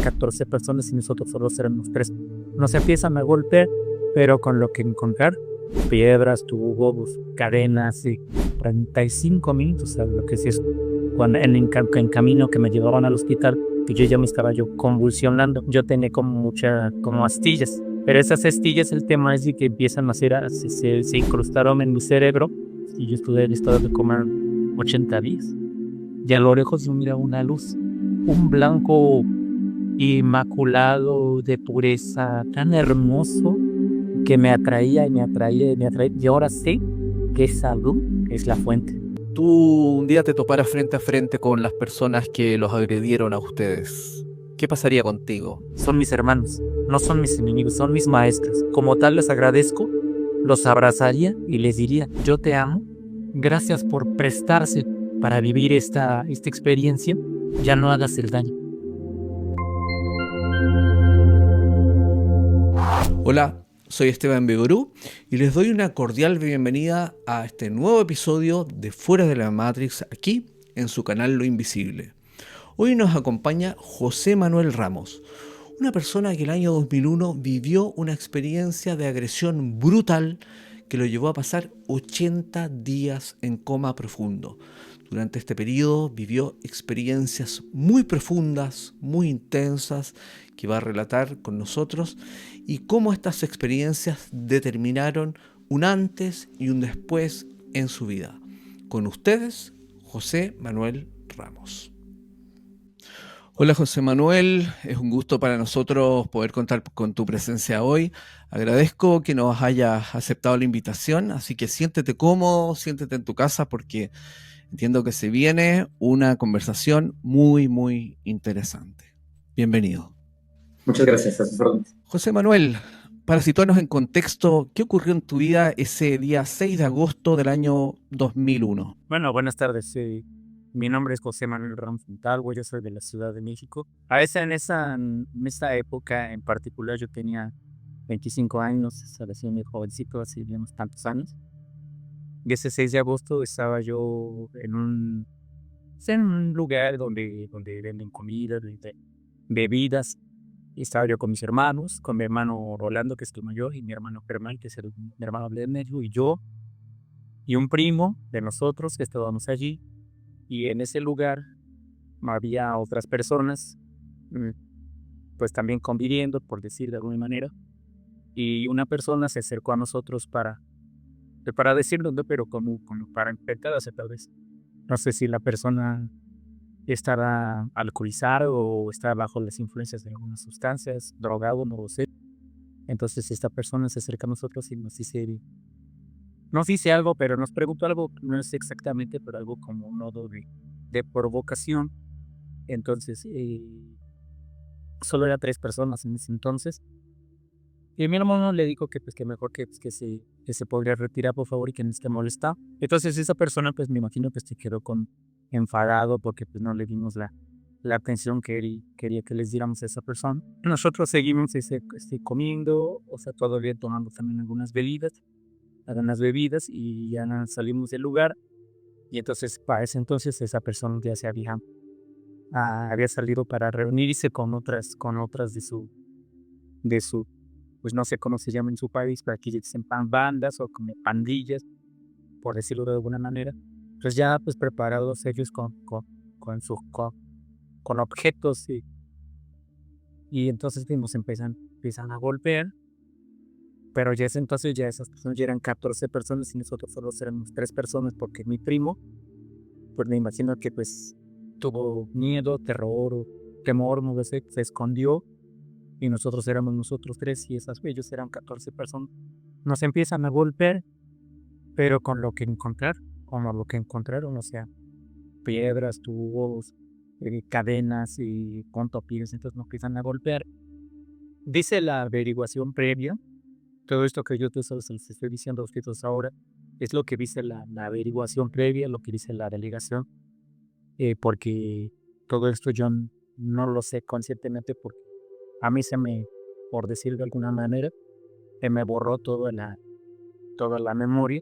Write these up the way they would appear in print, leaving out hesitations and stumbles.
14 personas y nosotros solo éramos 3. Nos empiezan a golpear, pero con lo que encontrar, piedras, tubos, cadenas, y 45 minutos, ¿sabes lo que es eso? Cuando en camino que me llevaban al hospital, que yo ya me estaba convulsionando, yo tenía como astillas, pero esas astillas, el tema es de que empiezan a hacer, se incrustaron en mi cerebro, y yo estuve en estado de coma 80 días, y a lo lejos yo miraba una luz, un blanco inmaculado de pureza, tan hermoso, que me atraía y me atraía y me atraía, y ahora sé que esa luz es la fuente. Tú un día te toparas frente a frente con las personas que los agredieron a ustedes. ¿Qué pasaría contigo? Son mis hermanos, no son mis enemigos, son mis maestros. Como tal les agradezco, los abrazaría y les diría, yo te amo, gracias por prestarse para vivir esta experiencia, ya no hagas el daño. Hola, soy Esteban Vigorú y les doy una cordial bienvenida a este nuevo episodio de Fuera de la Matrix aquí en su canal Lo Invisible. Hoy nos acompaña José Manuel Ramos, una persona que el año 2001 vivió una experiencia de agresión brutal que lo llevó a pasar 80 días en coma profundo. Durante este periodo vivió experiencias muy profundas, muy intensas, que va a relatar con nosotros, y cómo estas experiencias determinaron un antes y un después en su vida. Con ustedes, José Manuel Ramos. Hola José Manuel, es un gusto para nosotros poder contar con tu presencia hoy. Agradezco que nos hayas aceptado la invitación, así que siéntete cómodo, siéntete en tu casa porque entiendo que se viene una conversación muy, muy interesante. Bienvenido. Muchas gracias, a sus órdenes. José Manuel, para situarnos en contexto, ¿qué ocurrió en tu vida ese día 6 de agosto del año 2001? Bueno, buenas tardes. Mi nombre es José Manuel Ramos Montalvo, yo soy de la Ciudad de México. En esa época en particular yo tenía 25 años, estaba siendo muy jovencito, hace unos tantos años. Y ese 6 de agosto estaba yo en un lugar donde venden comida, bebidas. Y estaba yo con mis hermanos, con mi hermano Rolando, que es el mayor, y mi hermano Germán, que es mi hermano de medio, y yo, y un primo de nosotros que estábamos allí. Y en ese lugar había otras personas, mm, pues también conviviendo, por decir de alguna manera. Y una persona se acercó a nosotros para decirnos, ¿no? Pero como para intentar hacer tal vez. No sé si la persona estará alcoholizada o está bajo las influencias de algunas sustancias, drogado, no lo sé. Entonces esta persona se acerca a nosotros y nos dice algo, pero nos preguntó algo, no sé exactamente, pero algo como un modo de provocación. Entonces, solo eran 3 personas en ese entonces. Y mi hermano le dijo que pues que mejor que se podría retirar, por favor, y que no esté molestado. Entonces esa persona, pues me imagino que se quedó enfadado porque pues no le dimos la atención que él quería que les diéramos a esa persona. Nosotros seguimos comiendo, o sea, todavía tomando también algunas bebidas, y ya salimos del lugar. Y entonces, para ese entonces, esa persona ya había salido para reunirse con otras de su, pues no sé cómo se llama en su país, pero aquí dicen bandas o como pandillas, por decirlo de alguna manera. Pues ya pues preparados ellos con objetos, y entonces nos empiezan a golpear, pero ya ese entonces ya esas personas ya eran 14 personas y nosotros solo éramos 3 personas porque mi primo, pues me imagino que pues tuvo miedo, terror o temor, no sé, se escondió. Y nosotros éramos nosotros 3 y ellos eran 14 personas. Nos empiezan a golpear, pero con lo que encontraron, o sea, piedras, tubos, cadenas y contopies, entonces nos empiezan a golpear. Dice la averiguación previa, todo esto que yo te les estoy diciendo a ustedes ahora, es lo que dice la averiguación previa, lo que dice la delegación, porque todo esto yo no lo sé conscientemente porque a mí por decir de alguna manera, se me borró toda la memoria.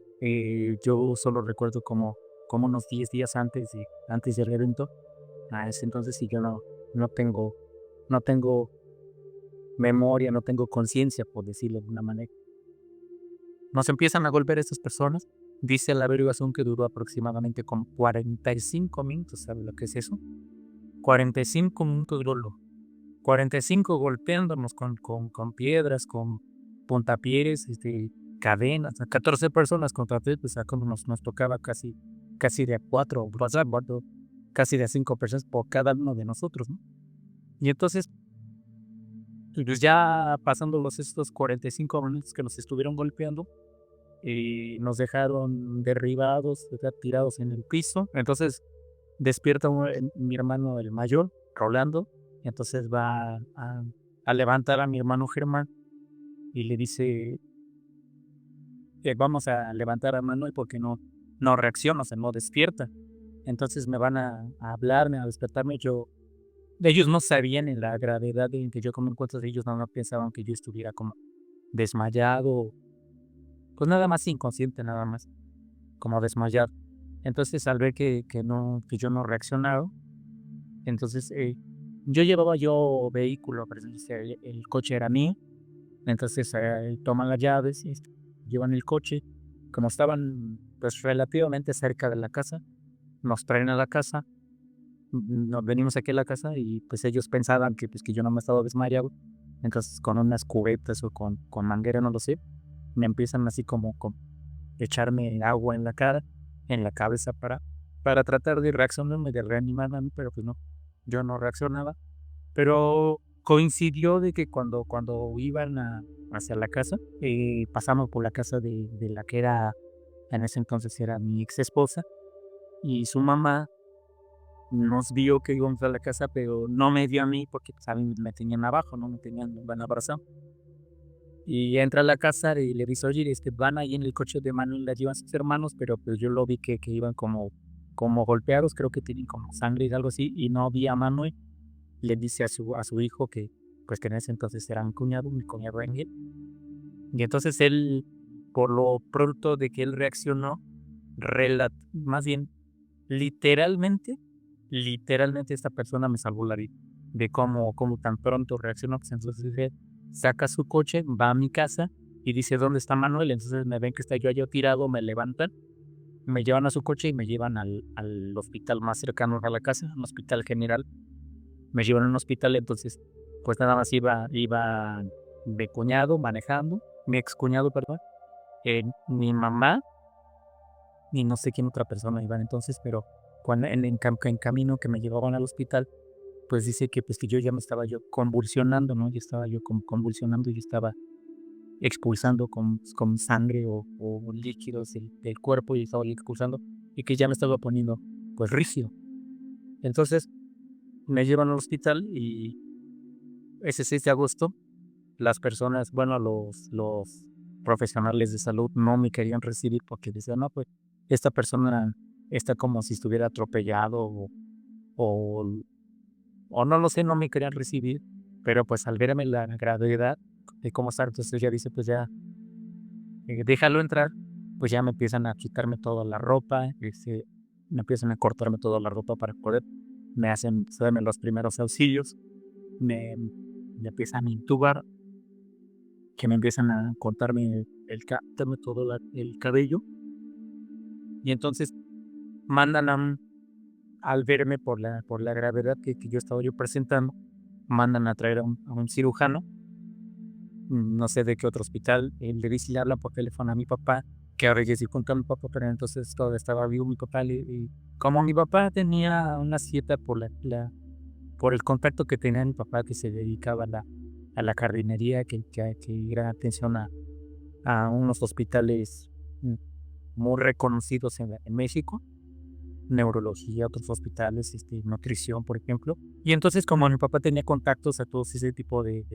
Yo solo recuerdo como unos 10 días antes del evento. A ese entonces sí yo no tengo no tengo memoria, no tengo conciencia, por decirlo de una manera. Nos empiezan a golpear estas personas. Dice la averiguación que duró aproximadamente como 45 minutos. ¿Sabe lo que es eso? 45 minutos duró. 45 golpeándonos con piedras, con puntapiés, cadenas. A 14 personas contra 3, pues como nos tocaba casi de a 4, casi de a 5 personas por cada uno de nosotros, ¿no? Y entonces, pues ya pasando estos 45 minutos que nos estuvieron golpeando, nos dejaron derribados, tirados en el piso. Entonces despierta mi hermano el mayor, Rolando, y entonces va a levantar a mi hermano Germán y le dice, vamos a levantar a Manuel porque no reacciona, o sea, no despierta. Entonces me van a hablarme, a despertarme. Ellos no sabían en la gravedad en que yo como encuentro, ellos no pensaban que yo estuviera como desmayado, pues nada más inconsciente, nada más, como desmayado. Entonces al ver que yo no reaccionaba, entonces yo llevaba vehículo, pero el coche era mío. Entonces toman las llaves y llevan el coche. Como estaban pues relativamente cerca de la casa, nos traen a la casa. Nos venimos aquí a la casa y pues ellos pensaban que pues que yo no me estaba desmayado. Entonces con unas cubetas o con manguera, no lo sé, me empiezan así como echarme agua en la cara, en la cabeza para tratar de reaccionarme, de reanimarme a mí, pero pues no, yo no reaccionaba. Pero coincidió de que cuando iban hacia la casa, pasamos por la casa de la que era, en ese entonces era mi ex esposa, y su mamá nos vio que íbamos a la casa, pero no me vio a mí porque pues, a mí me tenían abajo, no me tenían, van abrazado. Y entra a la casa y le dice, oye, van ahí en el coche de Manuel, la llevan sus hermanos, pero pues yo lo vi que iban como golpeados, creo que tienen como sangre y algo así, y no vi a Manuel. Le dice a su hijo que, pues que en ese entonces era mi cuñado Ángel. Y entonces él, por lo pronto de que él reaccionó, más bien, literalmente, esta persona me salvó la vida. De cómo tan pronto reaccionó, pues entonces él saca su coche, va a mi casa y dice, ¿dónde está Manuel? Entonces me ven que está yo allá tirado, me levantan, me llevan a su coche y me llevan al hospital más cercano a la casa, un hospital general. Me llevaron a un hospital, entonces, pues nada más iba mi cuñado manejando, mi ex cuñado, perdón, mi mamá y no sé quién otra persona iban entonces, pero cuando en camino que me llevaban al hospital, pues dice que pues que yo ya me estaba yo convulsionando, ¿no? Yo estaba yo como convulsionando y estaba expulsando con sangre o líquidos del cuerpo y estaba expulsando y que ya me estaba poniendo pues rígido. Entonces me llevan al hospital y ese 6 de agosto las personas, bueno, los profesionales de salud no me querían recibir porque decían, no, pues esta persona está como si estuviera atropellado o, o no lo sé, no me querían recibir, pero pues al verme la gravedad de cómo estar, entonces ya dice, pues ya, déjalo entrar, pues ya me empiezan a quitarme toda la ropa, me empiezan a cortarme toda la ropa para poder, me hacen hacerme los primeros auxilios, me empiezan a intubar, que me empiezan a cortarme cortarme todo el cabello. Y entonces mandan al verme por la gravedad que yo estaba yo presentando, mandan a traer a un cirujano, no sé de qué otro hospital, le dice y le hablan por teléfono a mi papá, que ahora ya sí contó a mi papá, pero entonces todavía estaba vivo mi papá, y como mi papá tenía una cita por el contacto que tenía mi papá, que se dedicaba a la jardinería, que era atención a unos hospitales mm, muy reconocidos en México, neurología, otros hospitales, nutrición, por ejemplo. Y entonces, como mi papá tenía contactos a todos ese tipo de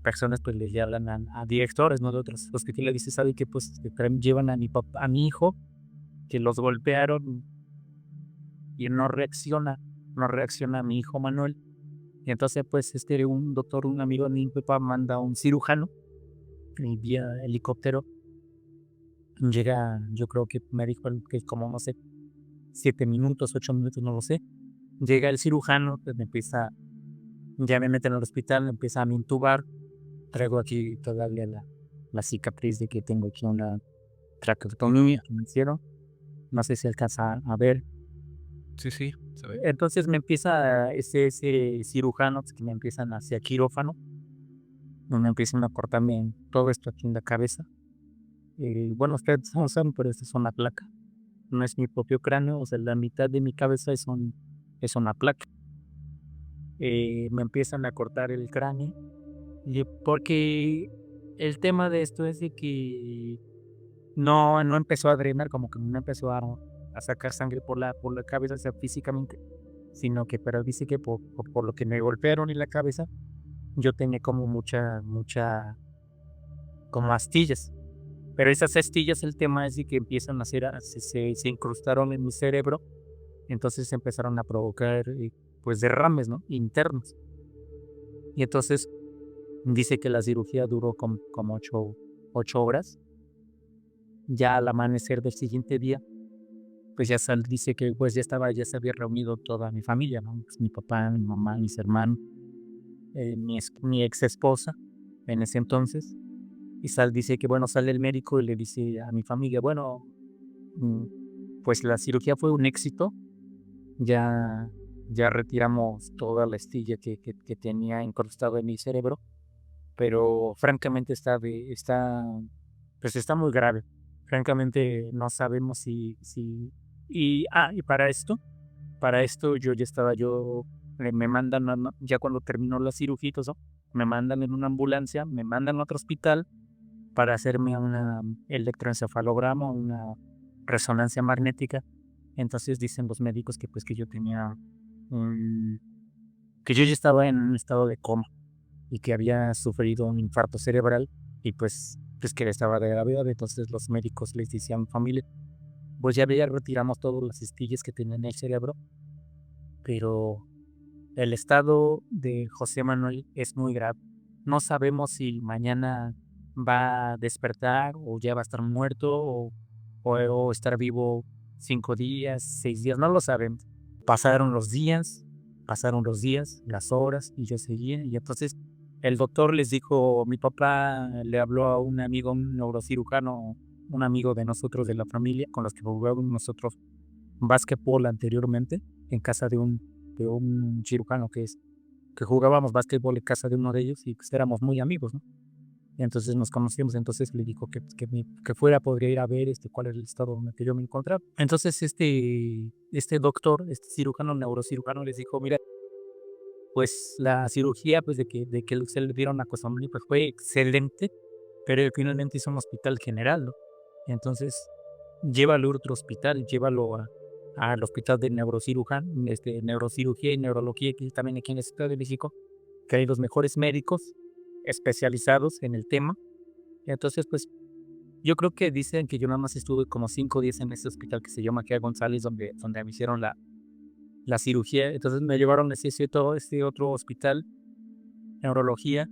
personas, pues le hablan a directores, ¿no? De otros hospitales, le dice, ¿sabe qué? Pues llevan a mi papá, a mi hijo, que los golpearon y no reacciona a mi hijo Manuel. Y entonces, pues, un doctor, un amigo de mi papá manda a un cirujano y vía helicóptero. Llega, yo creo que me dijo que como, no sé, 7 minutos, 8 minutos, no lo sé. Llega el cirujano, pues me empieza Ya me meten al hospital, me empiezan a intubar. Traigo aquí todavía la cicatriz de que tengo aquí una traqueotomía que me hicieron. No sé si alcanza a ver. Sí, sí, se ve. Entonces me empieza ese cirujano que me empiezan hacia quirófano, donde empiezan a cortarme todo esto aquí en la cabeza. Bueno, ustedes no saben, pero esta es una placa. No es mi propio cráneo, o sea, la mitad de mi cabeza es una placa. Me empiezan a cortar el cráneo, porque el tema de esto es de que no empezó a drenar, como que no empezó a sacar sangre por la cabeza, o sea, físicamente, sino que, pero dice que por lo que me golpearon en la cabeza, yo tenía como como astillas. Pero esas astillas, el tema es de que empiezan a hacer, se incrustaron en mi cerebro, entonces empezaron a provocar, pues, derrames, ¿no? Internos. Y entonces dice que la cirugía duró como 8 horas. Ya al amanecer del siguiente día, pues dice que pues ya se había reunido toda mi familia, ¿no? Pues, mi papá, mi mamá, mis hermanos, mi ex esposa en ese entonces. Y dice que, bueno, sale el médico y le dice a mi familia, bueno, pues la cirugía fue un éxito, ya, ya retiramos toda la astilla que tenía incrustado en mi cerebro, pero francamente pues está muy grave. Francamente no sabemos y para esto me mandan, ya cuando terminó la cirugía y todo eso, me mandan en una ambulancia, me mandan a otro hospital para hacerme una electroencefalograma, una resonancia magnética. Entonces dicen los médicos que pues un- que yo ya estaba en un estado de coma y que había sufrido un infarto cerebral y pues que estaba de gravedad. Entonces los médicos les decían a mi familia, pues ya retiramos todas las astillas que tenía en el cerebro, pero el estado de José Manuel es muy grave. No sabemos si mañana va a despertar o ya va a estar muerto o estar vivo 5 días, 6 días, no lo sabemos. Pasaron los días, las horas y yo seguía. Y entonces el doctor les dijo, mi papá le habló a un amigo, un neurocirujano, un amigo de nosotros de la familia, con los que jugábamos nosotros básquetbol anteriormente, en casa de un cirujano que jugábamos básquetbol en casa de uno de ellos y pues éramos muy amigos, ¿no? Y entonces nos conocíamos, entonces le dijo que fuera, podría ir a ver cuál era el estado en el que yo me encontraba. Entonces este doctor, este cirujano, neurocirujano, les dijo, mira, pues la cirugía, pues de que se le dieron a José Manuel, pues fue excelente, pero finalmente hizo un hospital general, ¿no? Entonces, llévalo a otro hospital, llévalo al hospital de neurocirugía y neurología, que también aquí en la Ciudad de México, que hay los mejores médicos especializados en el tema. Entonces, pues, yo creo que dicen que yo nada más estuve como 5 días en ese hospital que se llama Maquia González, donde me hicieron la cirugía. Entonces me llevaron a este otro hospital, neurología,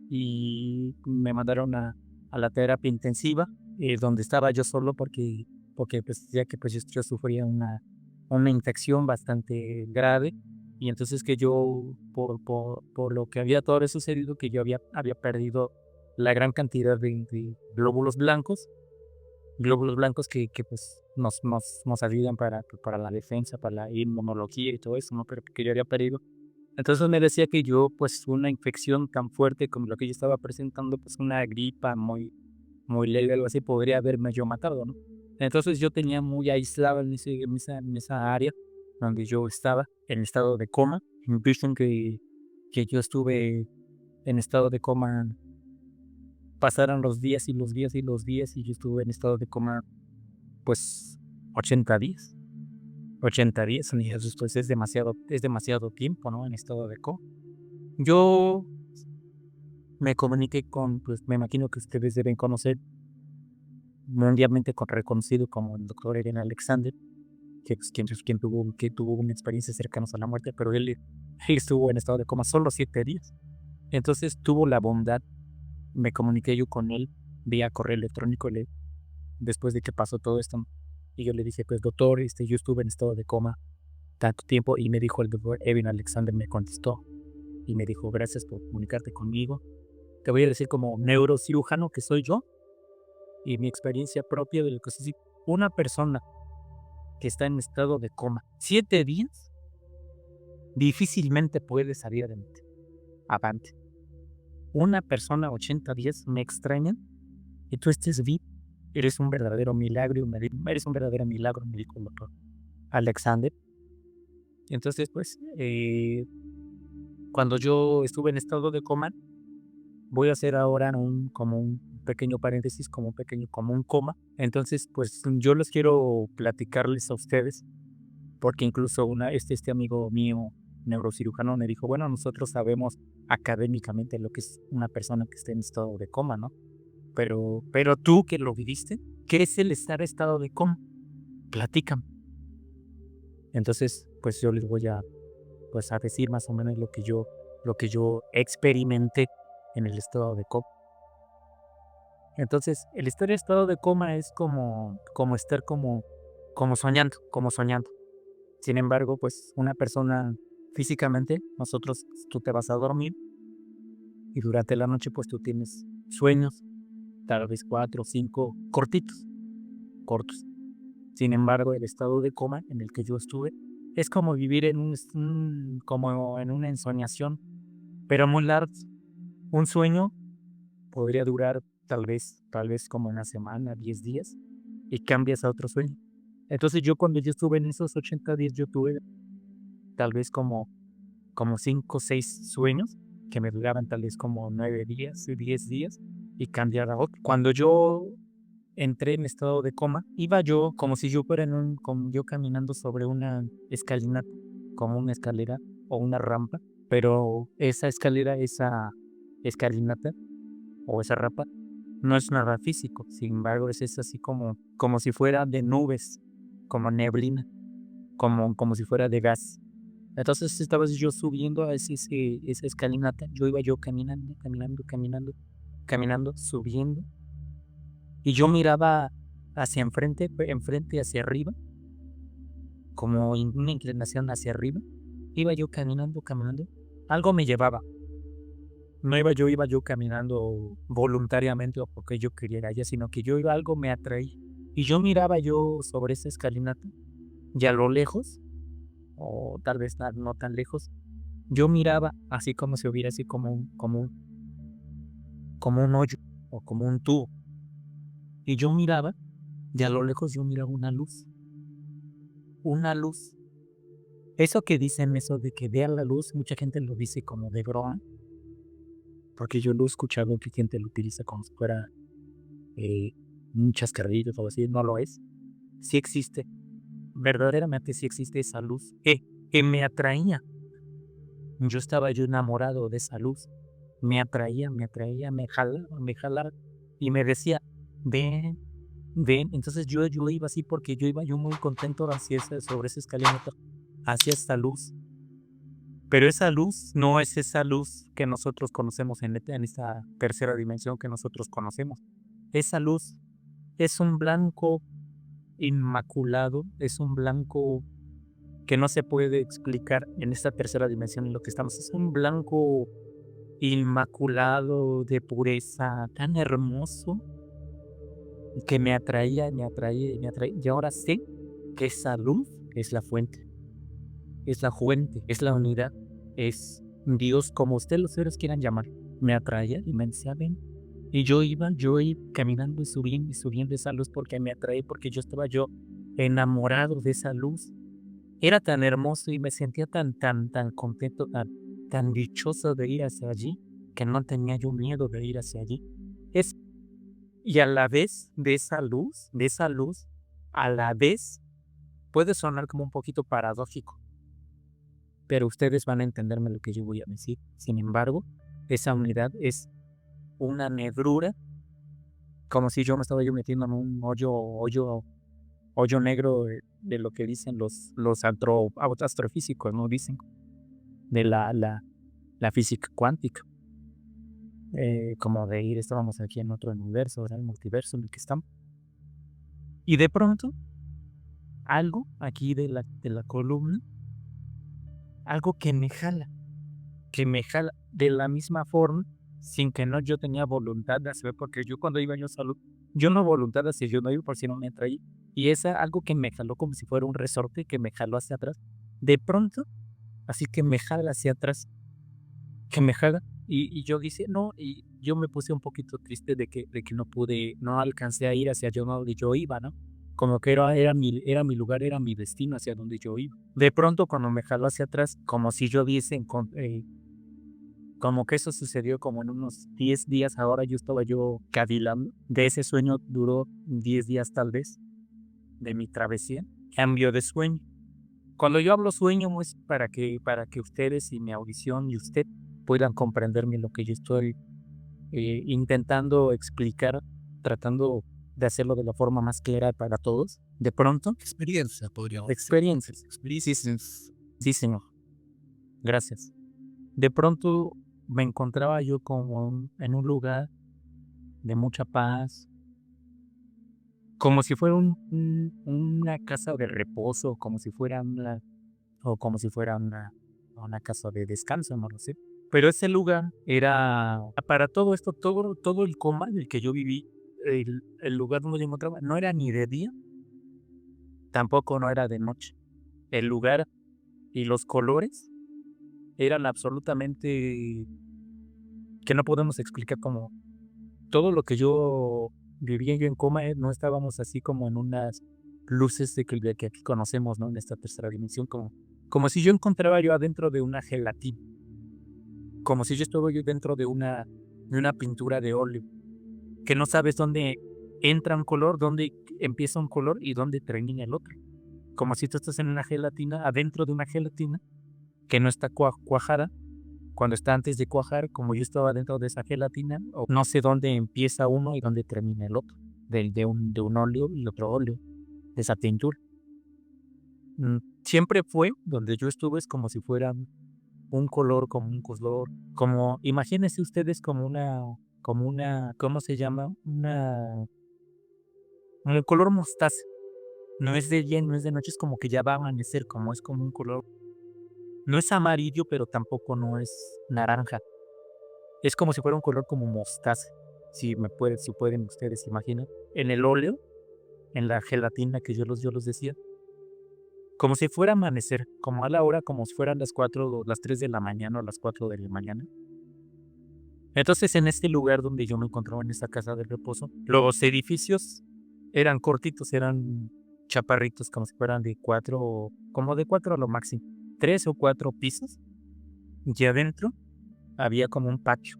y me mandaron a la terapia intensiva, donde estaba yo solo porque pues ya que pues yo sufría una infección bastante grave, y entonces que yo, por lo que había todo sucedido, que yo había perdido la gran cantidad de glóbulos blancos que pues nos ayudan para la defensa, para la inmunología y todo eso, ¿no? Pero que yo había perdido. Entonces me decía que yo, pues, una infección tan fuerte como lo que yo estaba presentando, pues, una gripa muy leve, algo así, podría haberme yo matado, ¿no? Entonces yo tenía muy aislado en esa área donde yo estaba en estado de coma. Dicen que yo estuve en estado de coma, pasaron los días y los días y los días, y yo estuve en estado de coma, pues, 80 días. 80 días, y eso pues es demasiado tiempo, ¿no? En estado de coma. Yo me comuniqué pues me imagino que ustedes deben conocer, mundialmente reconocido como el doctor Eren Alexander, que tuvo una experiencia cercana a la muerte, pero él estuvo en estado de coma solo 7 días. Entonces tuvo la bondad, me comuniqué yo con él vía correo electrónico, después de que pasó todo esto, y yo le dije, pues doctor, yo estuve en estado de coma tanto tiempo, y me dijo el doctor Evan Alexander, me contestó, y me dijo, gracias por comunicarte conmigo. Te voy a decir como neurocirujano que soy yo y mi experiencia propia de lo que es una persona que está en estado de coma 7 días, difícilmente puede salir avante. Una persona 80 días me extraña y tú estés vivo. Eres un verdadero milagro, eres un verdadero milagro, me dijo el doctor Alexander. Entonces, pues, cuando yo estuve en estado de coma, voy a hacer ahora como un pequeño paréntesis, como un coma. Entonces, pues, yo les quiero platicarles a ustedes, porque incluso este amigo mío, neurocirujano, me dijo, bueno, nosotros sabemos académicamente lo que es una persona que está en estado de coma, ¿no? Pero tú que lo viviste, ¿qué es el estar en estado de coma? Platícame. Entonces, pues yo les voy a decir más o menos lo que yo experimenté en el estado de coma. Entonces, el estar en estado de coma es como estar como soñando. Sin embargo, pues una persona físicamente, tú te vas a dormir y durante la noche pues tú tienes sueños, tal vez 4 o 5 cortos. Sin embargo, el estado de coma en el que yo estuve es como vivir como en una ensoñación, pero muy largo. Un sueño podría durar tal vez como una semana, 10 días, y cambias a otro sueño. Entonces cuando yo estuve en esos 80 días, yo tuve tal vez como 5 o 6 sueños que me duraban tal vez como 9 días, 10 días, y cambiar a otro. Cuando yo entré en estado de coma, iba yo como si yo fuera como yo caminando sobre una escalinata, como una escalera o una rampa, pero esa escalinata o esa rampa no es nada físico, sin embargo es así como si fuera de nubes, como neblina, como si fuera de gas. Entonces estaba yo subiendo a esa escalinata, iba yo caminando, subiendo, y yo miraba hacia enfrente hacia arriba, como en una inclinación hacia arriba. Iba yo caminando, algo me llevaba. No iba yo caminando voluntariamente o porque yo quería ir allá, sino que algo me atraía. Y yo miraba yo sobre esa escalinata, y a lo lejos, o tal vez no tan lejos, yo miraba así como si hubiera así como un hoyo o como un tubo. Y yo miraba, y a lo lejos yo miraba una luz. Una luz. Eso que dicen, eso de que vean la luz, mucha gente lo dice como de broma, porque yo lo he escuchado que gente lo utiliza como si fuera un chascarrillo o así, no lo es. Sí existe, verdaderamente sí existe esa luz que me atraía. Yo estaba yo enamorado de esa luz. Me atraía, me jalaba y me decía, ven, ven. Entonces yo iba así porque yo iba yo muy contento sobre esa escalinata, hacia esta luz. Pero esa luz no es esa luz que nosotros conocemos en esta tercera dimensión que nosotros conocemos. Esa luz es un blanco inmaculado, es un blanco que no se puede explicar en esta tercera dimensión en lo que estamos. Es un blanco inmaculado de pureza, tan hermoso, que me atraía. Y ahora sé que esa luz es la fuente, es la unidad, es Dios, como ustedes los seres quieran llamar. Me atraía y me decía, ven. Y yo iba caminando y subiendo esa luz porque me atraía, porque yo estaba enamorado de esa luz. Era tan hermoso y me sentía tan contento, tan dichoso de ir hacia allí, que no tenía yo miedo de ir hacia allí. Y a la vez de esa luz, a la vez, puede sonar como un poquito paradójico, pero ustedes van a entenderme lo que yo voy a decir. Sin embargo, esa unidad es una negrura, como si yo me estaba metiendo en un hoyo negro de lo que dicen los astrofísicos, ¿no? Dicen de la física cuántica, como de estábamos aquí en otro universo, era el multiverso en el que estamos. Y de pronto, algo aquí de la columna, algo que me jala. que me jala de la misma forma, sin que no yo tenía voluntad de hacer, porque yo cuando iba yo solo, yo no voluntad de hacer, yo no iba por si no me traía. Y es algo que me jaló como si fuera un resorte que me jaló hacia atrás. De pronto, así que me jala hacia atrás, que me jala. Y yo dije, no, y yo me puse un poquito triste de que no pude, no alcancé a ir hacia donde yo iba, ¿no? Como que era mi lugar, era mi destino hacia donde yo iba. De pronto, cuando me jaló hacia atrás, como si yo hubiese como que eso sucedió como en unos 10 días. Ahora yo estaba yo cavilando. De ese sueño duró 10 días tal vez, de mi travesía. Cambio de sueño. Cuando yo hablo sueño es para que ustedes y mi audición y usted puedan comprenderme lo que yo estoy intentando explicar, tratando de hacerlo de la forma más clara para todos. De pronto, Experiencia, podríamos decir. experiencias. Experiencias. Sí, señor. Gracias. De pronto me encontraba yo como en un lugar de mucha paz, como si fuera una casa de reposo, como si fuera una casa de descanso, no lo sé. Pero ese lugar era, para todo esto, todo el coma en el que yo viví, el lugar donde yo me encontraba, no era ni de día, tampoco no era de noche. El lugar y los colores eran absolutamente que no podemos explicar como todo lo que yo vivía yo en coma, no estábamos así como en unas luces de que aquí conocemos, ¿no? En esta tercera dimensión, como si yo encontraba yo adentro de una gelatina, como si yo estuviera yo dentro de una pintura de óleo, que no sabes dónde entra un color, dónde empieza un color y dónde termina el otro. Como si tú estás en una gelatina, adentro de una gelatina, que no está cuajada. Cuando está antes de cuajar, como yo estaba dentro de esa gelatina, no sé dónde empieza uno y dónde termina el otro, de un óleo y otro óleo, de esa tintura. Siempre fue, donde yo estuve, es como si fuera un color, como imagínense ustedes ¿cómo se llama? Un color mostaza. No es de día, no es de noche, es como que ya va a amanecer, es como un color, no es amarillo, pero tampoco no es naranja. Es como si fuera un color como mostaza, si pueden ustedes imaginar. En el óleo, en la gelatina que yo los decía, como si fuera amanecer, como a la hora, como si fueran las 4 o las 3 de la mañana o las 4 de la mañana. Entonces, en este lugar donde yo me encontraba, en esta casa de reposo, los edificios eran cortitos, eran chaparritos, como si fueran como de 4 a lo máximo, 3 o 4 pisos, y adentro había como un patio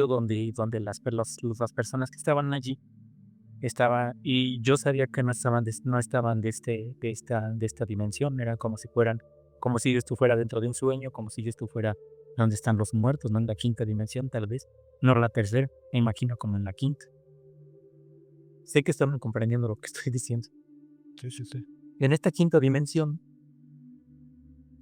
donde las personas que estaban allí estaban, y yo sabía que no estaban de esta dimensión. Era como si yo estuviera dentro de un sueño, como si yo estuviera donde están los muertos, no en la quinta dimensión, tal vez, no la tercera, me imagino como en la quinta. Sé que están comprendiendo lo que estoy diciendo. Sí, sí, sí. En esta quinta dimensión,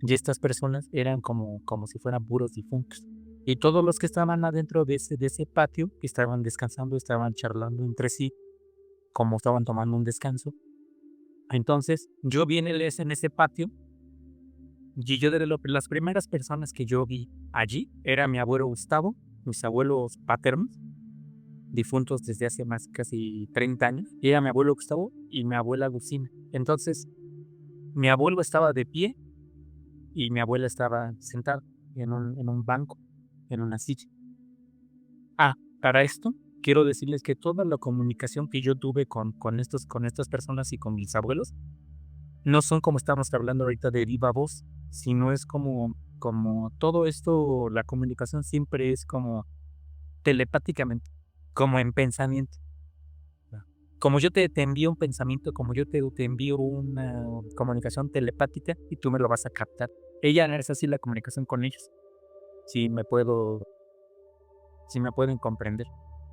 y estas personas eran como si fueran puros difuntos. Y todos los que estaban adentro de ese patio, que estaban descansando, estaban charlando entre sí, como estaban tomando un descanso. Entonces, yo vi en ese patio, y yo las primeras personas que yo vi allí era mi abuelo Gustavo, mis abuelos paternos, difuntos desde hace más casi 30 años, y era mi abuelo Gustavo y mi abuela Lucina. Entonces, mi abuelo estaba de pie y mi abuela estaba sentada en un banco, en una silla. Para esto, quiero decirles que toda la comunicación que yo tuve con estas personas y con mis abuelos, no son como estamos hablando ahorita de viva voz, sino es como todo esto, la comunicación siempre es como telepáticamente, como en pensamiento. Como yo te envío un pensamiento, como yo te envío una comunicación telepática y tú me lo vas a captar. Ella es así la comunicación con ellos. Si me pueden comprender.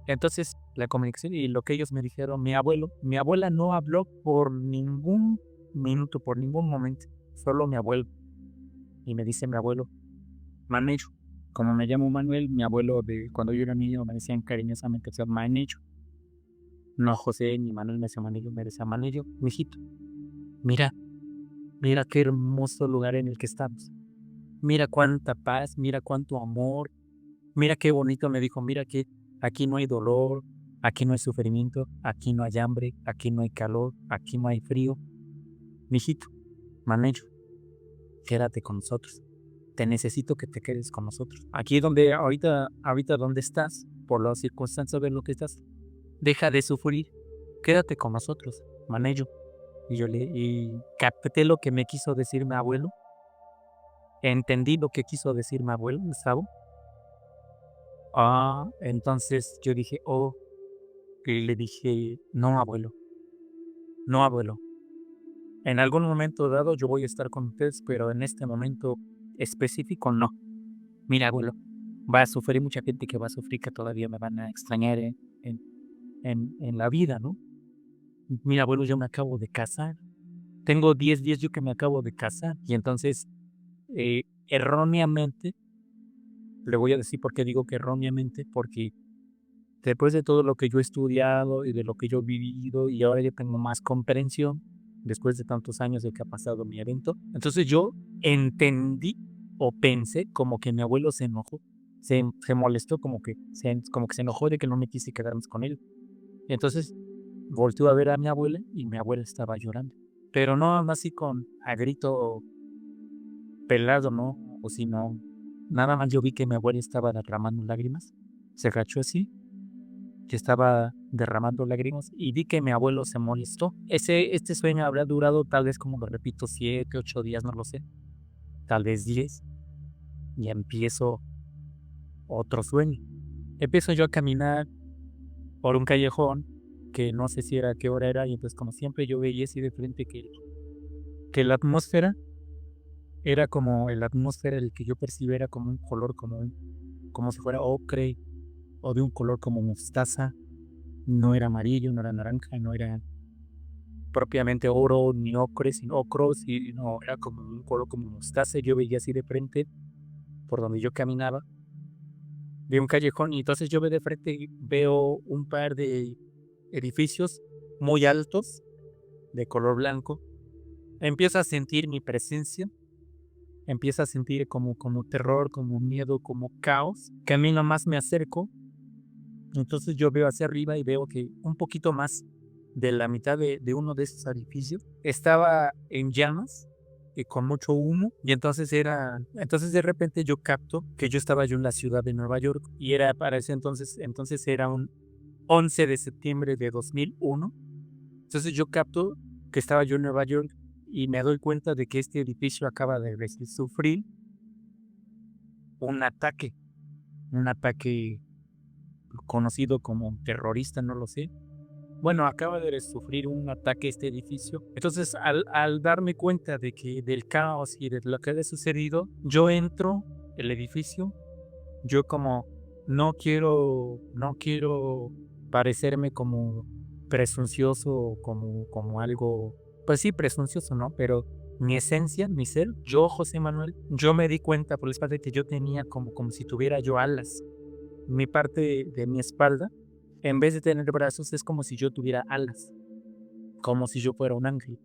Entonces, la comunicación y lo que ellos me dijeron, mi abuela no habló por ningún minuto, por ningún momento, solo mi abuelo. Y me dice mi abuelo, Manecho. Como me llamo Manuel, mi abuelo cuando yo era niño me decían cariñosamente, o sea, Manecho. No José ni Manuel me decía Manillo, me decía Manillo, mijito, mira, mira qué hermoso lugar en el que estamos. mira cuánta paz, mira cuánto amor, mira qué bonito, me dijo, mira que aquí no hay dolor, aquí no hay sufrimiento, aquí no hay hambre, aquí no hay calor, aquí no hay frío. Mijito, Manejo, quédate con nosotros. Te necesito que te quedes con nosotros. Aquí donde ahorita donde estás, por las circunstancias de lo que estás, deja de sufrir, quédate con nosotros, Manejo. Y capté lo que me quiso decir mi abuelo, entendí lo que quiso decir mi abuelo, ¿sabes? Entonces yo dije, y le dije, no, abuelo, no, abuelo. En algún momento dado yo voy a estar con ustedes, pero en este momento específico no. Mira, abuelo, va a sufrir mucha gente que va a sufrir, que todavía me van a extrañar en, en la vida, ¿no? Mira, abuelo, yo me acabo de casar. Tengo 10 días yo que me acabo de casar. Y entonces, erróneamente, le voy a decir por qué digo que erróneamente, porque después de todo lo que yo he estudiado y de lo que yo he vivido y ahora ya tengo más comprensión, después de tantos años de que ha pasado mi evento, entonces yo entendí o pensé como que mi abuelo se enojó, se molestó, como que se enojó de que no me quise quedarme con él. Entonces volteó a ver a mi abuela y mi abuela estaba llorando, pero no así a grito pelado, ¿no? O si no, nada más yo vi que mi abuela estaba derramando lágrimas, se agachó así que estaba derramando lágrimas y vi que mi abuelo se molestó. Este sueño habrá durado tal vez, como lo repito, 7, 8 días, no lo sé, tal vez 10, y empiezo otro sueño. Empiezo yo a caminar por un callejón que no sé si era qué hora era, y entonces como siempre yo veía así de frente que la atmósfera era como la atmósfera el que yo percibía era como un color como si fuera ocre o de un color como mostaza. No era amarillo, no era naranja, no era propiamente oro ni ocre, sino ocro, sino era como un color como mostaza. Yo veía así de frente por donde yo caminaba, de un callejón, y entonces yo veo de frente y veo un par de edificios muy altos de color blanco. Empiezo a sentir mi presencia, empiezo a sentir como terror, como miedo, como caos, que a mí nomás me acerco. Entonces yo veo hacia arriba y veo que un poquito más de la mitad de uno de esos edificios estaba en llamas y con mucho humo. Y entonces de repente yo capto que yo estaba yo en la ciudad de Nueva York y era para ese entonces era un 11 de septiembre de 2001. Entonces yo capto que estaba yo en Nueva York y me doy cuenta de que este edificio acaba de sufrir un ataque, un ataque conocido como terrorista, no lo sé. Bueno, acaba de sufrir un ataque este edificio. Entonces, al darme cuenta de que del caos y de lo que había sucedido, yo entro el edificio. Yo como no quiero parecerme como presuncioso o como algo, pues sí, presuncioso, ¿no? Pero mi esencia, mi ser, yo, José Manuel, yo me di cuenta por la espalda que yo tenía como si tuviera yo alas. Mi parte de mi espalda, en vez de tener brazos, es como si yo tuviera alas, como si yo fuera un ángel.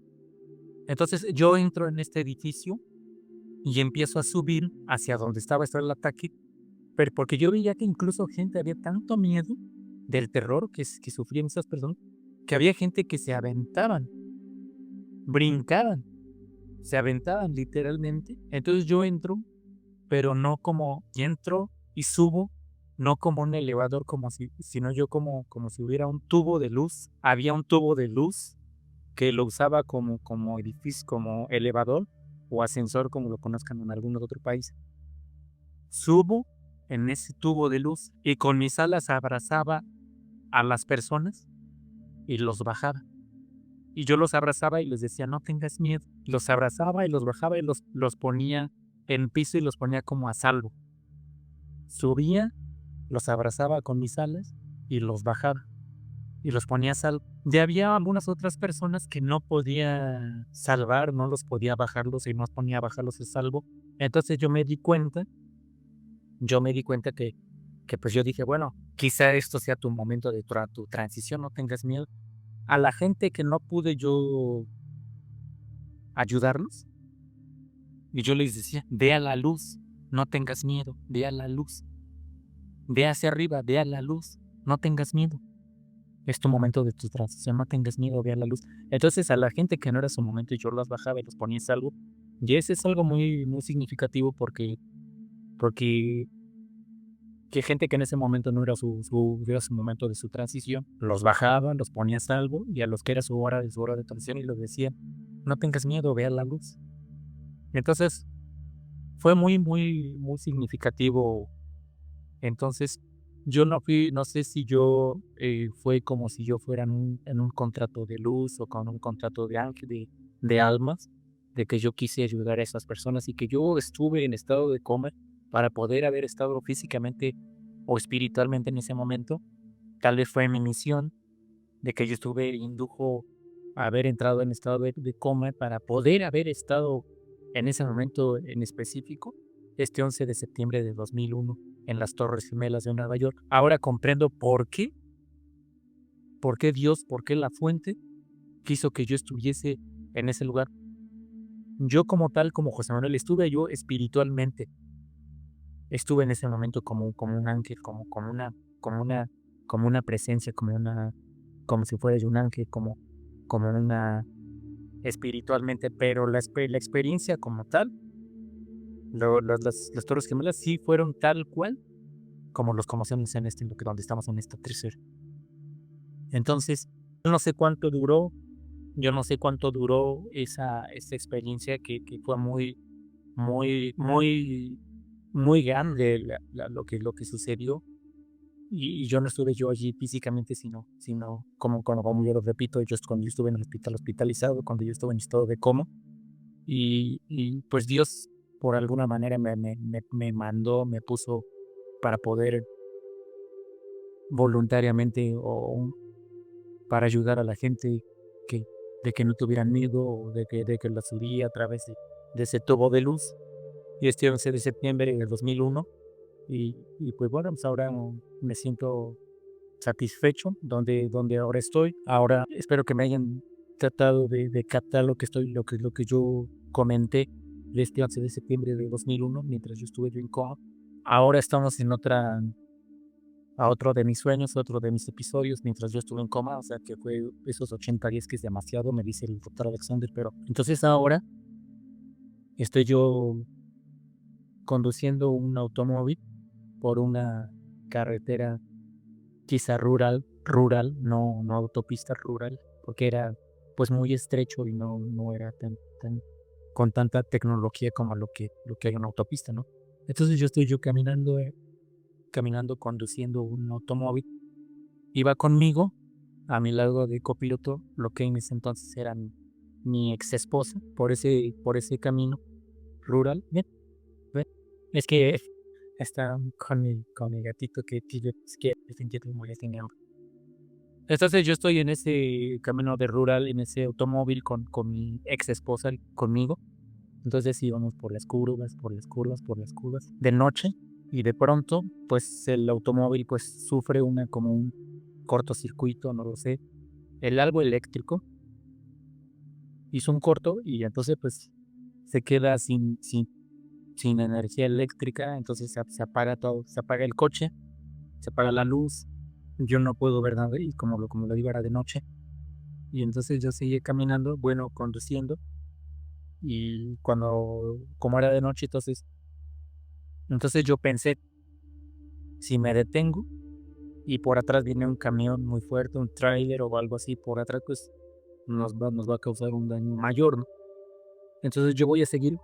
Entonces yo entro en este edificio y empiezo a subir hacia donde estaba el ataque, pero porque yo veía que incluso gente había tanto miedo del terror que sufrían esas personas, que había gente que se aventaban, brincaban, se aventaban literalmente. Entonces yo entro, pero no como, y entro y subo, no como un elevador, sino yo como si hubiera un tubo de luz. Había un tubo de luz que lo usaba como edificio, como elevador o ascensor, como lo conozcan en algún otro país. Subo en ese tubo de luz y con mis alas abrazaba a las personas y los bajaba. Y yo los abrazaba y les decía, no tengas miedo. Los abrazaba y los bajaba y los ponía en piso y los ponía como a salvo. Subía, los abrazaba con mis alas y los bajaba y los ponía a salvo. Ya había algunas otras personas que no podía salvar, no los podía bajarlos y no ponía a bajarlos a salvo. Entonces yo me di cuenta que pues yo dije, bueno, quizá esto sea tu momento de tu transición, no tengas miedo. A la gente que no pude yo ayudarlos, Y yo les decía, ve a la luz, no tengas miedo, ve a la luz. Ve hacia arriba, ve a la luz, no tengas miedo. Es tu momento de tu transición, no tengas miedo, ve a la luz. Entonces a la gente que no era su momento y yo los bajaba y los ponía en salvo, y ese es algo muy, muy significativo porque que gente que en ese momento no era era su momento de su transición, los bajaba, los ponía a salvo, y a los que era su hora de transición y les decía, no tengas miedo, ve a la luz. Entonces fue muy, muy, muy significativo. Entonces, yo no sé si yo fue como si yo fuera en un contrato de luz o con un contrato de ángel, de almas, de que yo quise ayudar a esas personas y que yo estuve en estado de coma para poder haber estado físicamente o espiritualmente en ese momento. Tal vez fue mi misión de que yo estuve, indujo a haber entrado en estado de coma para poder haber estado en ese momento en específico, este 11 de septiembre de 2001 en las Torres Gemelas de Nueva York. Ahora comprendo por qué Dios, por qué la fuente quiso que yo estuviese en ese lugar. Yo como tal, como José Manuel, estuve yo espiritualmente. Estuve en ese momento como un ángel, como una, como una presencia, como si fuera yo un ángel, como una espiritualmente, pero la experiencia como tal, las Torres Gemelas sí fueron tal cual como los conocemos en este, donde estamos en esta tercera. Entonces, yo no sé cuánto duró, yo no sé cuánto duró esa experiencia que fue muy, muy, muy, muy grande lo que sucedió. Y yo no estuve yo allí físicamente, sino como yo lo repito, cuando yo estuve en el hospital hospitalizado, cuando yo estuve en estado de coma. Y pues Dios, por alguna manera, me mandó, me puso para poder voluntariamente o para ayudar a la gente que, de que no tuvieran miedo o de que la subí a través de ese tubo de luz. Y este 11 de septiembre del 2001. Y pues bueno, pues ahora me siento satisfecho donde ahora estoy. Ahora espero que me hayan tratado de captar lo que yo comenté de este 11 de septiembre de 2001 mientras yo estuve yo en coma. Ahora estamos a otro de mis sueños, otro de mis episodios mientras yo estuve en coma, o sea que fue esos 80 días que es demasiado, me dice el doctor Alexander, pero entonces ahora estoy yo conduciendo un automóvil por una carretera quizá rural, no autopista rural, porque era pues muy estrecho y no era tan con tanta tecnología como lo que hay en una autopista, ¿no? Entonces yo estoy yo caminando, conduciendo un automóvil. Iba conmigo, a mi lado de copiloto, lo que en ese entonces era mi ex esposa, por ese camino rural. Bien, ven, es que está con mi gatito que tiene, es que definitivamente me molesta y me enoja. Entonces yo estoy en ese camino de rural, en ese automóvil con mi ex esposa conmigo. Entonces íbamos por las curvas, por las curvas, por las curvas, de noche, y de pronto, pues el automóvil pues sufre como un cortocircuito, no lo sé, el algo eléctrico hizo un corto y entonces pues se queda sin energía eléctrica, entonces se apaga todo, se apaga el coche, se apaga la luz, yo no puedo ver nada y como lo digo era de noche, y entonces yo seguí caminando, bueno, conduciendo, y como era de noche, entonces yo pensé, si me detengo y por atrás viene un camión muy fuerte, un tráiler o algo así por atrás, pues nos va a causar un daño mayor, ¿no? Entonces yo voy a seguir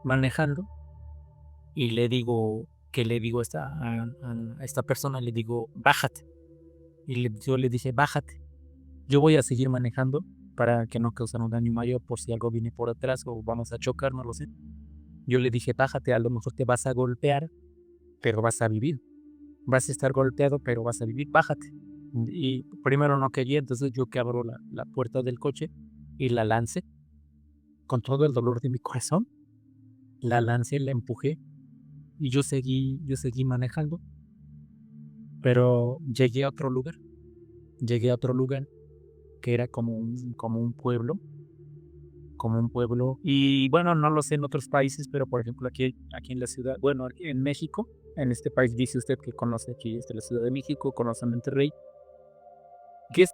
manejando y le digo a esta persona, le digo, bájate. Y yo le dije, bájate. Yo voy a seguir manejando para que no cause un daño mayor por si algo viene por atrás o vamos a chocar, no lo sé. Yo le dije, bájate, a lo mejor te vas a golpear, pero vas a vivir. Vas a estar golpeado, pero vas a vivir, bájate. Y primero no quería, entonces yo que abro la puerta del coche y la lancé con todo el dolor de mi corazón. La lancé, la empujé y yo seguí manejando, pero llegué a otro lugar que era como un pueblo, como un pueblo. Y bueno, no lo sé en otros países, pero por ejemplo aquí en la ciudad, bueno, aquí en México, en este país dice usted que conoce aquí la Ciudad de México, conoce a Monterrey, que es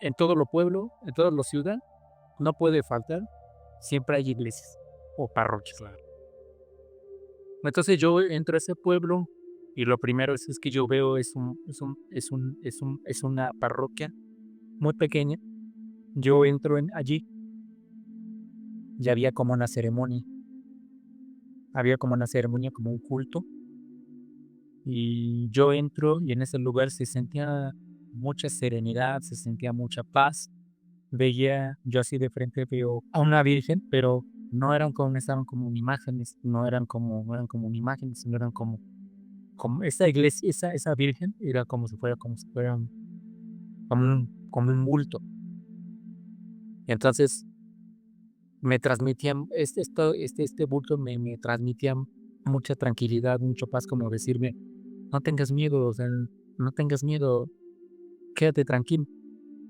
en todo lo pueblo, en toda la ciudad, no puede faltar, siempre hay iglesias o parroquias. Claro. Entonces yo entro a ese pueblo y lo primero es que yo veo es una parroquia muy pequeña. Yo entro allí y había como una ceremonia, como un culto, y yo entro y en ese lugar se sentía mucha serenidad, se sentía mucha paz. Veía, yo así de frente veo a una virgen, pero no estaban como en imágenes, no eran como en imágenes, sino eran como esa iglesia, esa virgen era como si fuera como un bulto. Y entonces me transmitían, este bulto me transmitía mucha tranquilidad, mucha paz, como decirme, no tengas miedo, o sea, no tengas miedo, quédate tranquilo.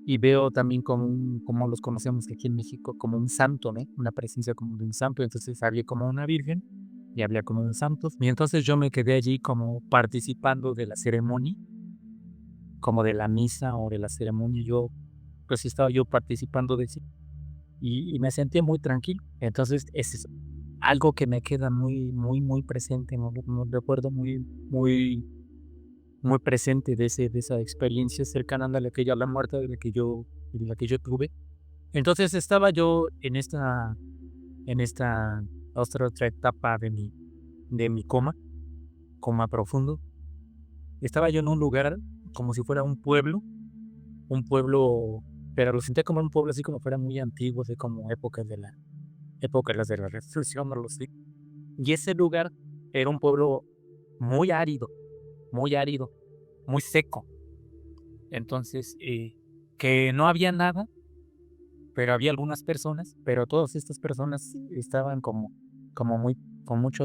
Y veo también como los conocemos aquí en México, como un santo, ¿no? Una presencia como de un santo. Entonces había como una virgen y había como un santo. Y entonces yo me quedé allí como participando de la ceremonia, como de la misa o de la ceremonia. Pues estaba yo participando de eso y me sentía muy tranquilo. Entonces es algo que me queda muy, muy, muy presente, un recuerdo muy presente de esa experiencia cercana a la muerte de la que yo tuve. Entonces estaba yo en esta otra etapa de mi coma profundo. Estaba yo en un lugar como si fuera un pueblo, pero lo sentía como un pueblo así como fuera muy antiguo, así como épocas de la Revolución, no lo sé. Y ese lugar era un pueblo muy árido, muy árido, muy seco. Entonces, que no había nada, pero había algunas personas, pero todas estas personas estaban como muy,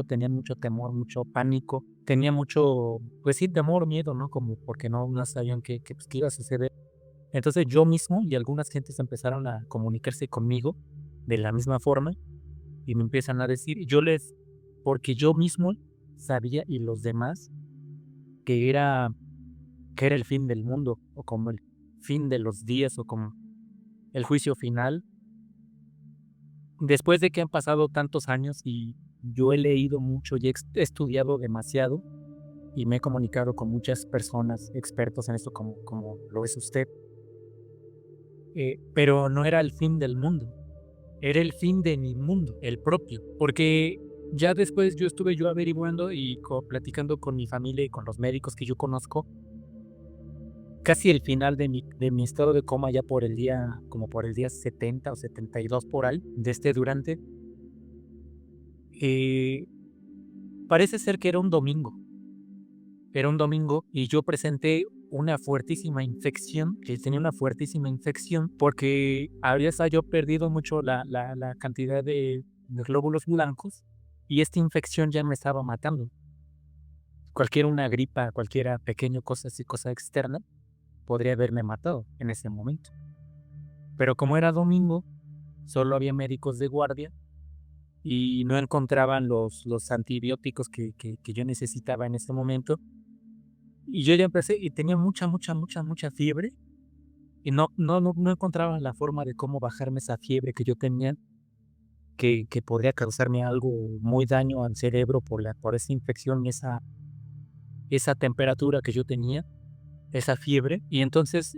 tenían mucho temor, mucho pánico, tenía mucho, pues sí, temor, miedo, ¿no? Como porque no sabían pues, qué iba a suceder. Entonces yo mismo y algunas gentes empezaron a comunicarse conmigo de la misma forma y me empiezan a decir, porque yo mismo sabía y los demás que que era el fin del mundo o como el fin de los días o como el juicio final. Después de que han pasado tantos años y yo he leído mucho y he estudiado demasiado y me he comunicado con muchas personas expertos en esto como lo es usted, pero no era el fin del mundo, era el fin de mi mundo, el propio, porque ya después yo estuve averiguando y platicando con mi familia y con los médicos que yo conozco, casi el final de mi estado de coma ya como por el día 70 o 72 por ahí, de durante, eh, parece ser que era un domingo y yo presenté una fuertísima infección, que tenía una fuertísima infección porque había yo perdido mucho la cantidad de glóbulos blancos y esta infección ya me estaba matando. Una gripa, cualquiera pequeño cosa así, cosa externa, podría haberme matado en ese momento. Pero como era domingo, solo había médicos de guardia y no encontraban los antibióticos que yo necesitaba en ese momento. Y yo ya empecé y tenía mucha fiebre y no encontraba la forma de cómo bajarme esa fiebre que yo tenía, que podría causarme algo muy daño al cerebro por esa infección y esa temperatura que yo tenía, esa fiebre. Y entonces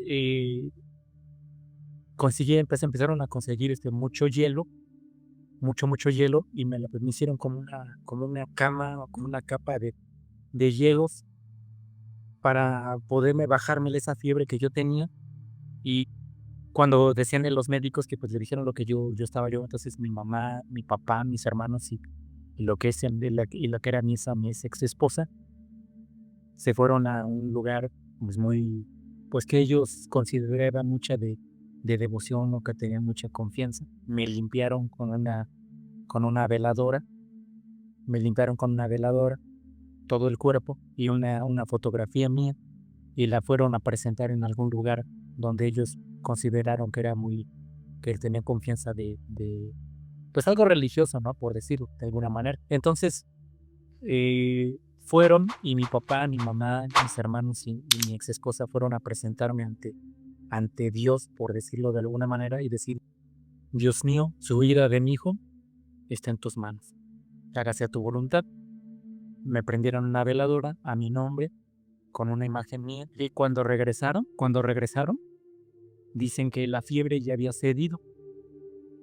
empezaron a conseguir mucho hielo, mucho hielo, y me hicieron como una cama o como una capa de hielos para poderme bajarme esa fiebre que yo tenía. Y cuando decían los médicos que pues le dijeron lo que yo estaba entonces mi mamá, mi papá, mis hermanos y lo que es y lo que era mi ex esposa, se fueron a un lugar pues pues que ellos consideraban mucha de devoción o que tenían mucha confianza. Me limpiaron con una veladora, me limpiaron con una veladora todo el cuerpo y una fotografía mía y la fueron a presentar en algún lugar donde ellos consideraron que era que tenían confianza pues algo religioso, ¿no? Por decirlo de alguna manera. Entonces, fueron y mi papá, mi mamá, mis hermanos y mi ex esposa fueron a presentarme ante Dios, por decirlo de alguna manera, y decir, Dios mío, su vida de mi hijo está en tus manos. Hágase a tu voluntad. Me prendieron una veladora a mi nombre con una imagen mía. Y cuando regresaron, dicen que la fiebre ya había cedido.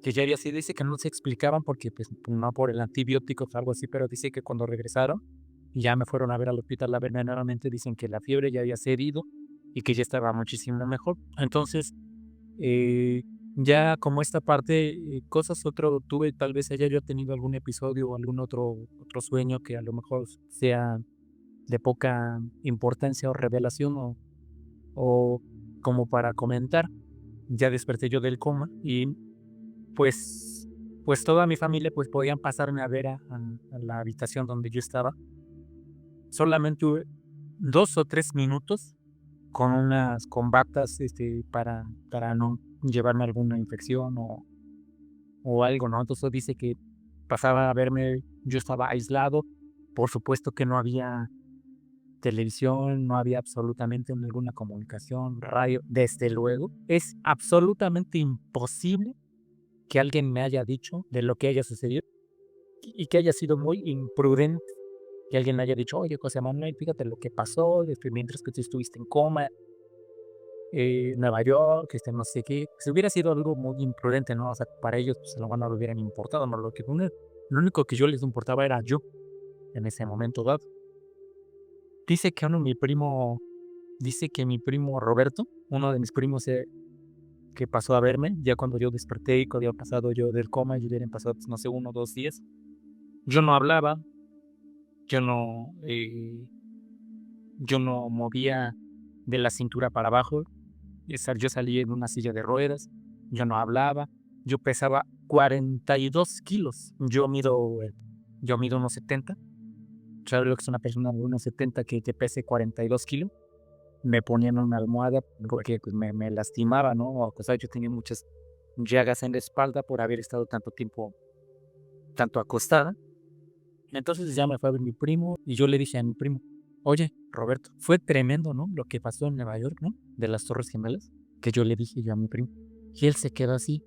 Que ya había sido, dice que no se explicaban porque, pues, no por el antibiótico o algo así, pero dice que cuando regresaron, ya me fueron a ver al hospital a verme nuevamente, dicen que la fiebre ya había cedido y que ya estaba muchísimo mejor. Entonces, eh, ya como esta parte, cosas otro tuve, tal vez haya yo tenido algún episodio o algún otro sueño que a lo mejor sea de poca importancia o revelación o como para comentar. Ya desperté yo del coma y pues pues toda mi familia, pues, podían pasarme a ver a la habitación donde yo estaba. Solamente tuve 2 o 3 minutos con batas, para no llevarme alguna infección o algo, ¿no? Entonces, dice que pasaba a verme, yo estaba aislado, por supuesto que no había televisión, no había absolutamente ninguna comunicación, radio, desde luego. Es absolutamente imposible que alguien me haya dicho de lo que haya sucedido y que haya sido muy imprudente, que alguien me haya dicho, oye, José Manuel, fíjate lo que pasó mientras que tú estuviste en coma, en Nueva York, no sé qué. Si hubiera sido algo muy imprudente, ¿no? O sea, para ellos, pues, a lo mejor no lo hubieran importado, ¿no? Lo único que yo les importaba era yo, en ese momento dado. Dice que dice que mi primo Roberto, uno de mis primos, que pasó a verme, ya cuando yo desperté y cuando había pasado yo del coma, y hubieran pasado, pues, no sé, 1 o 2 días. Yo no hablaba, yo no, yo no movía de la cintura para abajo. Yo salí en una silla de ruedas, yo no hablaba, yo pesaba 42 kilos. Yo mido unos 70. ¿Sabes lo que es una persona de unos 70 que pese 42 kilos? Me ponían una almohada porque pues, me lastimaba, ¿no? O sea, yo tenía muchas llagas en la espalda por haber estado tanto tiempo, tanto acostada. Entonces ya me fue a ver mi primo y yo le dije a mi primo, oye, Roberto, fue tremendo, ¿no? Lo que pasó en Nueva York, ¿no? De las Torres Gemelas, que yo le dije yo a mi primo. Y él se quedó así,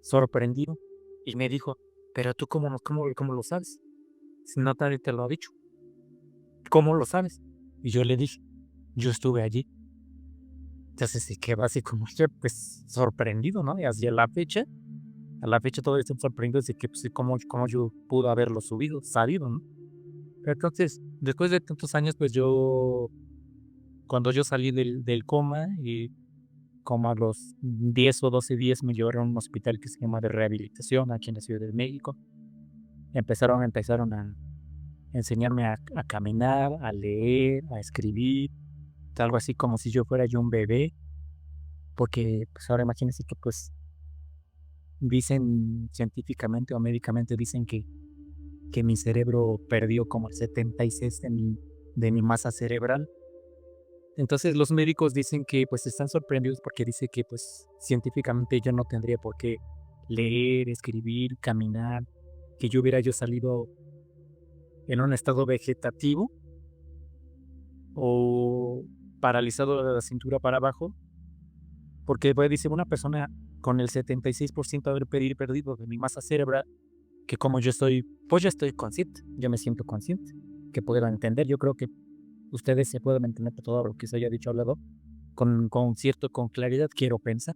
sorprendido, y me dijo, pero tú cómo lo sabes? Si no nadie te lo ha dicho, ¿cómo lo sabes? Y yo le dije, yo estuve allí. Entonces se quedó así como que, pues, sorprendido, ¿no? Y así a la fecha todavía estoy sorprendido de que, pues, cómo yo pudo haberlo sabido, ¿no? Entonces, después de tantos años, pues cuando yo salí del coma y como a los 10 o 12 días me llevaron a un hospital que se llama de rehabilitación aquí en la Ciudad de México. Empezaron a enseñarme a caminar, a leer, a escribir, algo así como si yo fuera yo un bebé, porque pues ahora imagínense que pues dicen científicamente o médicamente dicen que mi cerebro perdió como el 76 de mi masa cerebral. Entonces los médicos dicen que pues están sorprendidos porque dice que pues científicamente yo no tendría por qué leer, escribir, caminar, que yo salido en un estado vegetativo o paralizado de la cintura para abajo, porque pues, dice una persona con el 76% de haber perdido de mi masa cerebral, que como pues yo estoy consciente, yo me siento consciente, que puedan entender, yo creo que ustedes se pueden entender por todo lo que se haya dicho, hablado, con claridad, quiero pensar,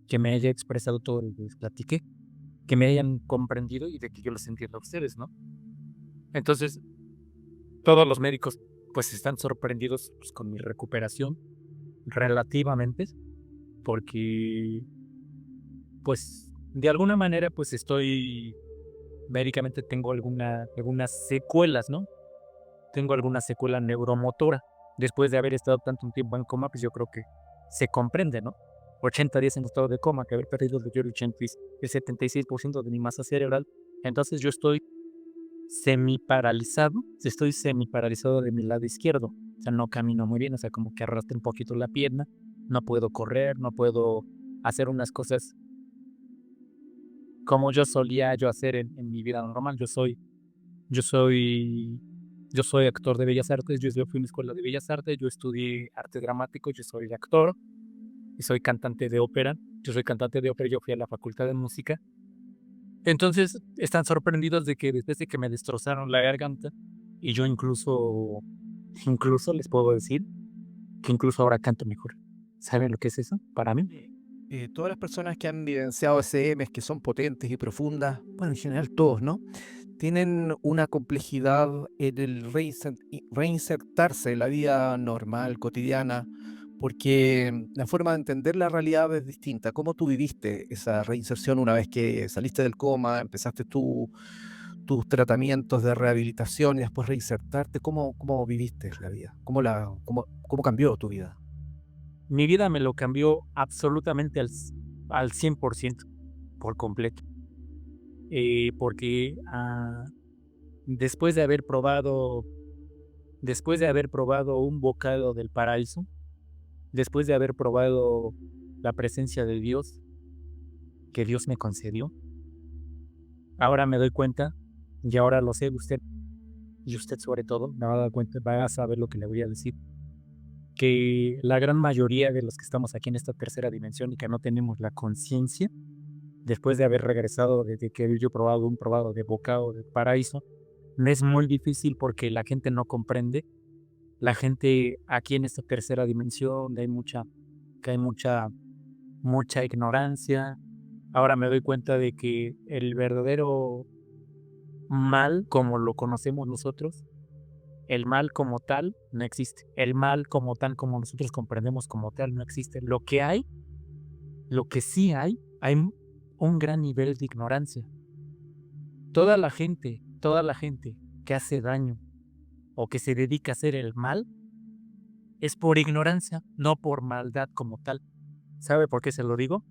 que me haya expresado todo lo que les platiqué, que me hayan comprendido y de que yo los entienda a ustedes, ¿no? Entonces, todos los médicos, pues, están sorprendidos, pues, con mi recuperación, relativamente, porque, pues, de alguna manera, pues, médicamente tengo algunas secuelas, ¿no? Tengo alguna secuela neuromotora. Después de haber estado tanto tiempo en coma, pues, yo creo que se comprende, ¿no? 80 días en estado de coma, que haber perdido el 76% de mi masa cerebral. Entonces, yo estoy semiparalizado de mi lado izquierdo. O sea, no camino muy bien, o sea, como que arrastro un poquito la pierna, no puedo correr, no puedo hacer unas cosas como yo solía yo hacer en mi vida normal. Yo soy yo soy actor de bellas artes, yo fui a una escuela de bellas artes, yo estudié arte dramático, yo soy actor y soy cantante de ópera. Yo soy cantante de ópera, yo fui a la facultad de música. Entonces, están sorprendidos de que después de que me destrozaron la garganta, y yo incluso les puedo decir que incluso ahora canto mejor. ¿Saben lo que es eso? Para mí. Todas las personas que han vivenciado SMs que son potentes y profundas, bueno, en general todos, ¿no? Tienen una complejidad en el reinsertarse en la vida normal, cotidiana, porque la forma de entender la realidad es distinta. ¿Cómo tú viviste esa reinserción una vez que saliste del coma, empezaste tus tratamientos de rehabilitación y después reinsertarte? ¿Cómo viviste la vida? ¿Cómo cambió tu vida? Mi vida me lo cambió absolutamente al 100%, por completo. Porque, después de haber probado un bocado del paraíso, después de haber probado la presencia de Dios, que Dios me concedió, ahora me doy cuenta, y ahora lo sé usted, y usted sobre todo, me va a dar cuenta, va a saber lo que le voy a decir, que la gran mayoría de los que estamos aquí en esta tercera dimensión y que no tenemos la conciencia, después de haber regresado, desde que yo he probado un probado de bocado del paraíso, me es muy difícil porque la gente no comprende. La gente aquí en esta tercera dimensión, que hay mucha ignorancia. Ahora me doy cuenta de que el verdadero mal, como lo conocemos nosotros, el mal como tal no existe. El mal como tal, como nosotros comprendemos como tal, no existe. Lo que sí hay un gran nivel de ignorancia. Toda la gente que hace daño o que se dedica a hacer el mal es por ignorancia, no por maldad como tal. ¿Sabe por qué se lo digo?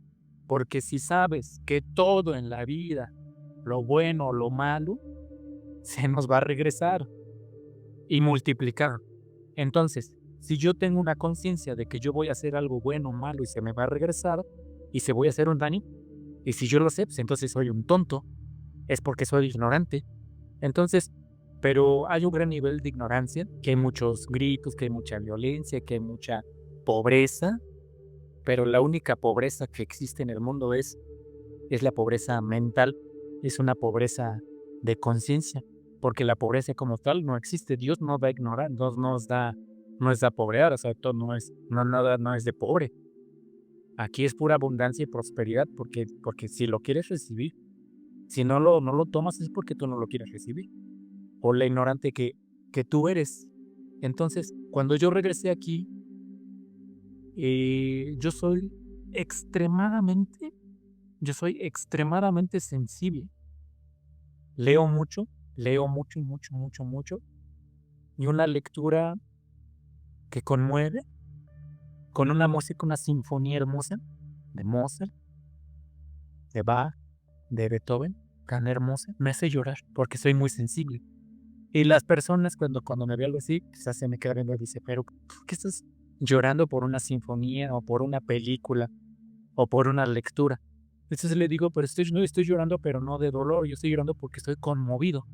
Porque si sabes que todo en la vida, lo bueno o lo malo, se nos va a regresar y multiplicar. Entonces, si yo tengo una conciencia de que yo voy a hacer algo bueno o malo y se me va a regresar y se voy a hacer un daño, y si yo lo sé, pues entonces soy un tonto, es porque soy ignorante. Entonces, pero hay un gran nivel de ignorancia, que hay muchos gritos, que hay mucha violencia, que hay mucha pobreza, pero la única pobreza que existe en el mundo es la pobreza mental, es una pobreza de conciencia, porque la pobreza como tal no existe. Dios no va a ignorar, no es da pobrear, o sea, todo nada no es de pobre. Aquí es pura abundancia y prosperidad, porque si lo quieres recibir, si no lo tomas es porque tú no lo quieres recibir, o la ignorante que tú eres. Entonces, cuando yo regresé aquí, yo soy extremadamente yo soy extremadamente sensible. Leo mucho, leo mucho, mucho, mucho, mucho, y una lectura que conmueve, con una música, una sinfonía hermosa de Mozart, de Bach, de Beethoven, tan hermosa, me hace llorar porque soy muy sensible. Y las personas cuando me ve algo así, quizás se me queda viendo y dice, pero ¿por qué estás llorando por una sinfonía o por una película o por una lectura? Entonces le digo, pero no estoy llorando, pero no de dolor, yo estoy llorando porque estoy conmovido,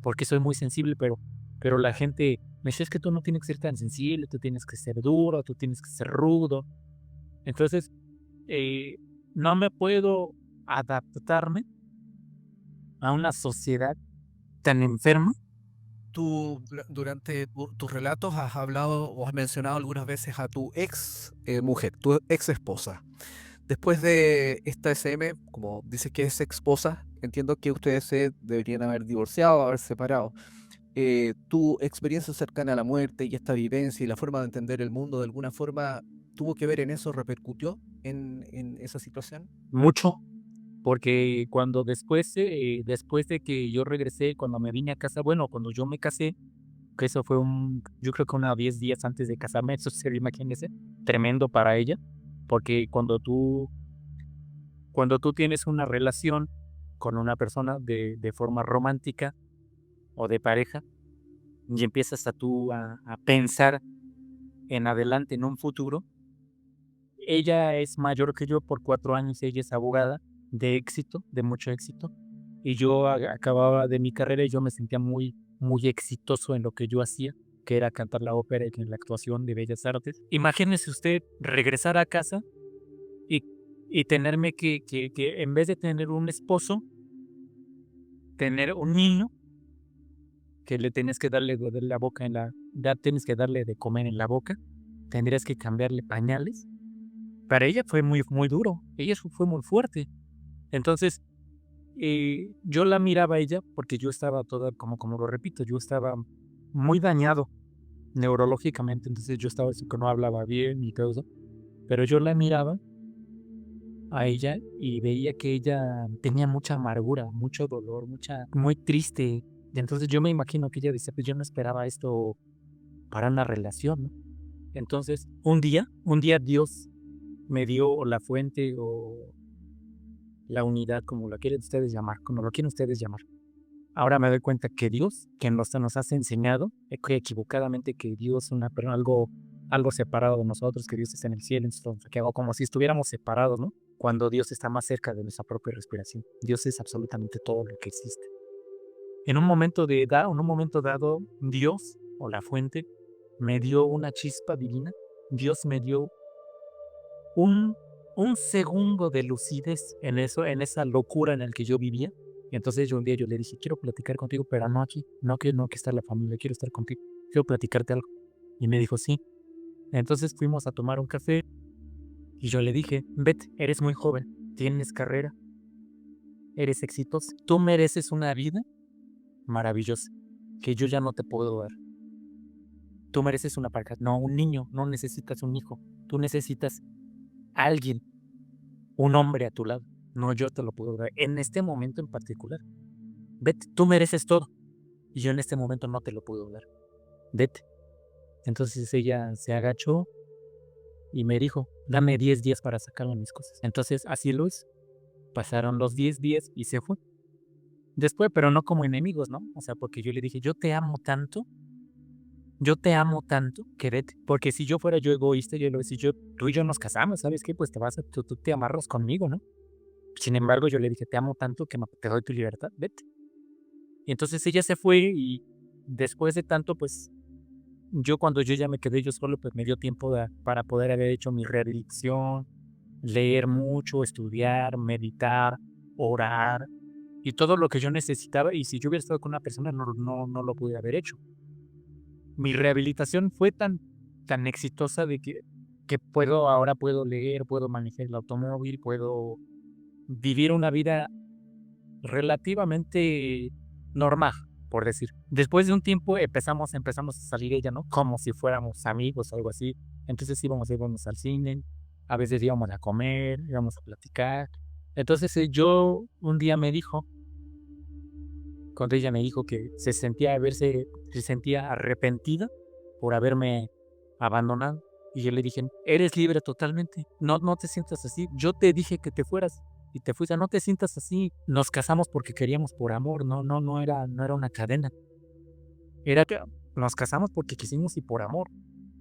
porque soy muy sensible, pero la gente me dice, es que tú no tienes que ser tan sensible, tú tienes que ser duro, tú tienes que ser rudo. Entonces, eh, no me puedo adaptarme a una sociedad tan enferma. Tú, durante tus relatos, has hablado o has mencionado algunas veces a tu ex mujer, tu ex esposa. Después de esta SM, como dices que es esposa, entiendo que ustedes se deberían haber divorciado, haber separado. Tu experiencia cercana a la muerte y esta vivencia y la forma de entender el mundo de alguna forma tuvo que ver en eso, repercutió en esa situación. Mucho, porque después de que yo regresé, cuando me vine a casa, bueno, cuando yo me casé, que eso fue yo creo que unos 10 días antes de casarme, eso sería, imagínese, tremendo para ella, porque cuando tú tienes una relación con una persona de forma romántica o de pareja, y empiezas a pensar en adelante, en un futuro, ella es mayor que yo por 4 años, ella es abogada, de éxito, de mucho éxito. Y yo acababa de mi carrera y yo me sentía muy, muy exitoso en lo que yo hacía, que era cantar la ópera y en la actuación de Bellas Artes. Imagínese usted regresar a casa y, y tenerme que en vez de tener un esposo, tener un niño que le tienes que darle de la boca tienes que darle de comer en la boca, tendrías que cambiarle pañales. Para ella fue muy, muy duro, ella fue muy fuerte. Entonces, yo la miraba a ella porque yo estaba toda, como lo repito, yo estaba muy dañado neurológicamente, entonces yo estaba así que no hablaba bien y todo eso, pero yo la miraba a ella y veía que ella tenía mucha amargura, mucho dolor, muy triste. Y entonces yo me imagino que ella decía, pues yo no esperaba esto para una relación, ¿no? Entonces, un día Dios me dio la fuente o la unidad, como como lo quieren ustedes llamar. Ahora me doy cuenta que Dios, que nos has enseñado, que equivocadamente que Dios es algo separado de nosotros, que Dios está en el cielo, entonces, que hago como si estuviéramos separados, ¿no? Cuando Dios está más cerca de nuestra propia respiración. Dios es absolutamente todo lo que existe. En un momento dado, Dios, o la fuente, me dio una chispa divina. Dios me dio un, un segundo de lucidez en esa locura en la que yo vivía. Y entonces un día yo le dije, quiero platicar contigo, pero no aquí, no que está la familia, quiero estar contigo, quiero platicarte algo. Y me dijo, sí. Entonces fuimos a tomar un café y yo le dije, vete, eres muy joven, tienes carrera, eres exitoso, tú mereces una vida maravillosa que yo ya no te puedo dar. Tú mereces una pareja, no un niño, no necesitas un hijo, tú necesitas alguien, un hombre a tu lado. No, yo te lo puedo dar en este momento en particular. Vete, tú mereces todo y yo en este momento no te lo puedo dar. Vete. Entonces ella se agachó y me dijo, dame 10 días para sacarme mis cosas. Entonces así lo hizo. Pasaron los 10 días y se fue. Después, pero no como enemigos, ¿no? O sea, porque yo le dije, yo te amo tanto que vete. Porque si yo fuera yo egoísta, yo le decía, tú y yo nos casamos, ¿sabes qué? Pues tú te amarras conmigo, ¿no? Sin embargo, yo le dije, te amo tanto que te doy tu libertad, vete. Y entonces ella se fue y después de tanto, pues cuando yo ya me quedé yo solo, pues me dio tiempo para poder haber hecho mi rehabilitación, leer mucho, estudiar, meditar, orar y todo lo que yo necesitaba. Y si yo hubiera estado con una persona, no lo pude haber hecho. Mi rehabilitación fue tan exitosa de que ahora puedo leer, puedo manejar el automóvil, puedo vivir una vida relativamente normal, por decir. Después de un tiempo empezamos a salir ella, ¿no? Como si fuéramos amigos o algo así. Entonces íbamos al cine, a veces íbamos a comer, íbamos a platicar. Entonces un día cuando ella me dijo que se sentía arrepentida por haberme abandonado. Y yo le dije, eres libre totalmente, no te sientas así. Yo te dije que te fueras y te fuiste, no te sientas así. Nos casamos porque queríamos por amor, no era una cadena. Era que nos casamos porque quisimos y por amor,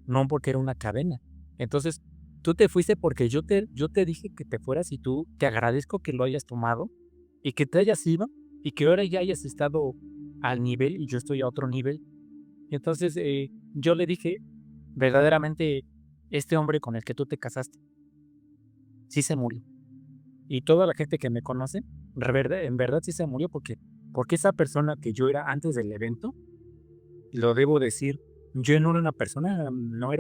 no porque era una cadena. Entonces, tú te fuiste porque yo te dije que te fueras y tú te agradezco que lo hayas tomado y que te hayas ido y que ahora ya hayas estado al nivel y yo estoy a otro nivel. Y entonces yo le dije, verdaderamente, este hombre con el que tú te casaste, sí se murió. Y toda la gente que me conoce, en verdad sí se murió porque esa persona que yo era antes del evento, lo debo decir, yo no era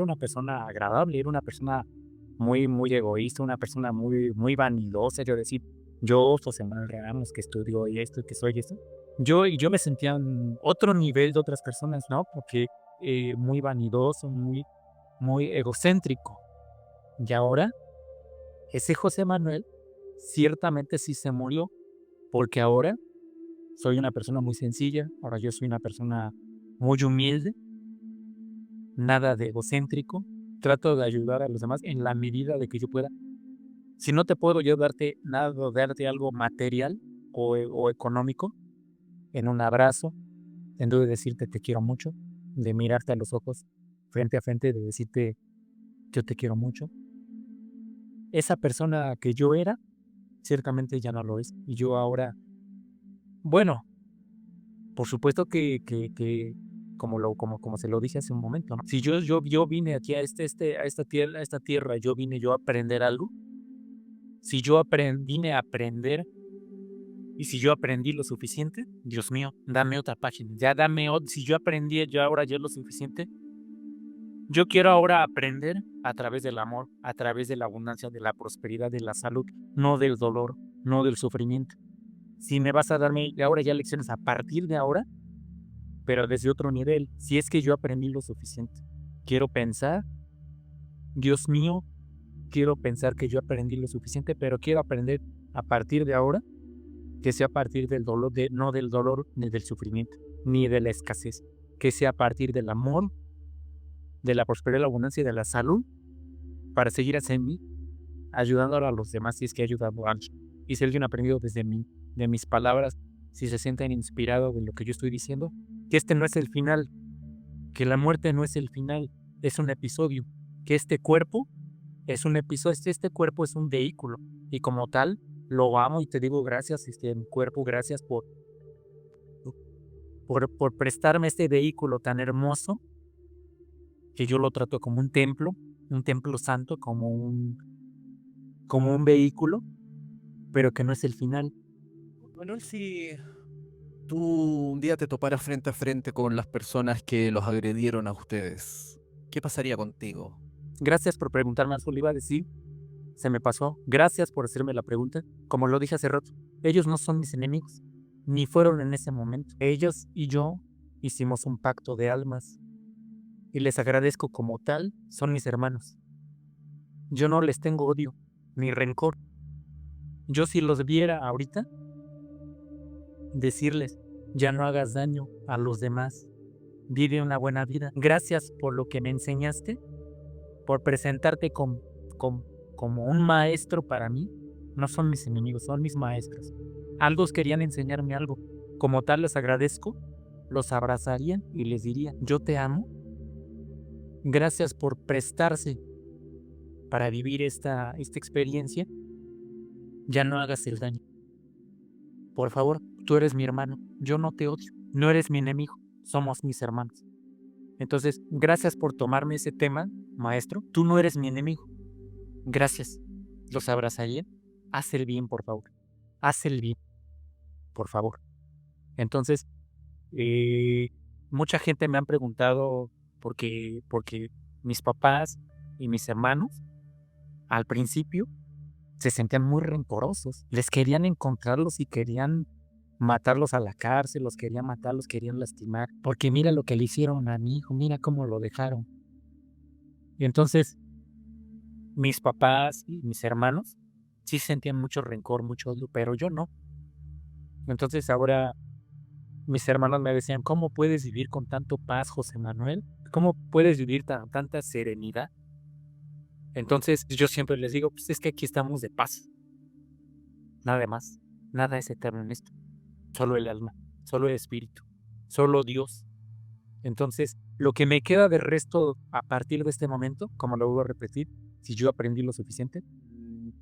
una persona agradable, era una persona muy, muy egoísta, una persona muy, muy vanidosa. Yo decir, yo, José Manuel Ramos, que estudio y esto, que soy esto. Yo me sentía en otro nivel de otras personas, ¿no? Porque muy vanidoso, muy, muy egocéntrico. Y ahora, ese José Manuel ciertamente sí se murió, porque ahora soy una persona muy sencilla, ahora yo soy una persona muy humilde, nada de egocéntrico, trato de ayudar a los demás en la medida de que yo pueda. Si no te puedo yo darte nada, darte algo material o económico, en un abrazo, en de decirte te quiero mucho, de mirarte a los ojos frente a frente, de decirte yo te quiero mucho. Esa persona que yo era, ciertamente ya no lo es. Y yo ahora, bueno, por supuesto que como se lo dije hace un momento, ¿no? Si yo vine aquí a esta tierra, yo vine yo a aprender algo. Si yo vine a aprender y si yo aprendí lo suficiente, Dios mío, dame otra página. Ya dame otra. Si yo aprendí yo ahora ya lo suficiente, yo quiero ahora aprender a través del amor, a través de la abundancia, de la prosperidad, de la salud, no del dolor, no del sufrimiento. Si me vas a darme ahora ya lecciones a partir de ahora, pero desde otro nivel, si es que yo aprendí lo suficiente. Quiero pensar, Dios mío, quiero pensar que yo aprendí lo suficiente, pero quiero aprender a partir de ahora, que sea a partir del dolor, no del dolor ni del sufrimiento, ni de la escasez, que sea a partir del amor, de la prosperidad, la abundancia y de la salud, para seguir hacia mí, ayudando a los demás si es que he ayudado a alguien. Y si alguien ha aprendido desde mí, de mis palabras, si se sienten inspirados de lo que yo estoy diciendo, que este no es el final, que la muerte no es el final, es un episodio, que este cuerpo es un episodio, este cuerpo es un vehículo, y como tal, lo amo y te digo gracias, mi cuerpo, gracias por prestarme este vehículo tan hermoso, que yo lo trato como un templo santo, como un vehículo, pero que no es el final. Manuel, si tú un día te toparas frente a frente con las personas que los agredieron a ustedes, ¿qué pasaría contigo? Gracias por preguntarme, eso le iba a decir, se me pasó. Gracias por hacerme la pregunta. Como lo dije hace rato, ellos no son mis enemigos, ni fueron en ese momento. Ellos y yo hicimos un pacto de almas y les agradezco como tal, son mis hermanos. Yo no les tengo odio ni rencor. Yo si los viera ahorita, decirles, ya no hagas daño a los demás, vive una buena vida. Gracias por lo que me enseñaste, por presentarte como un maestro para mí. No son mis enemigos, son mis maestros. Ambos querían enseñarme algo. Como tal, les agradezco, los abrazaría y les diría, yo te amo. Gracias por prestarse para vivir esta experiencia. Ya no hagas el daño. Por favor, tú eres mi hermano. Yo no te odio. No eres mi enemigo. Somos mis hermanos. Entonces, gracias por tomarme ese tema, maestro. Tú no eres mi enemigo. Gracias. Los abrazaría. Haz el bien, por favor. Haz el bien, por favor. Entonces, mucha gente me han preguntado porque mis papás y mis hermanos al principio se sentían muy rencorosos. Les querían encontrarlos y querían matarlos a la cárcel, los querían matar, los querían lastimar. Porque mira lo que le hicieron a mi hijo, mira cómo lo dejaron. Y entonces, mis papás y mis hermanos sí sentían mucho rencor, mucho odio, pero yo no. Entonces ahora mis hermanos me decían, ¿cómo puedes vivir con tanto paz, José Manuel? ¿Cómo puedes vivir tanta serenidad? Entonces yo siempre les digo, pues es que aquí estamos de paz. Nada más. Nada es eterno en esto. Solo el alma, solo el espíritu, solo Dios. Entonces, lo que me queda de resto a partir de este momento, como lo vuelvo a repetir, si yo aprendí lo suficiente,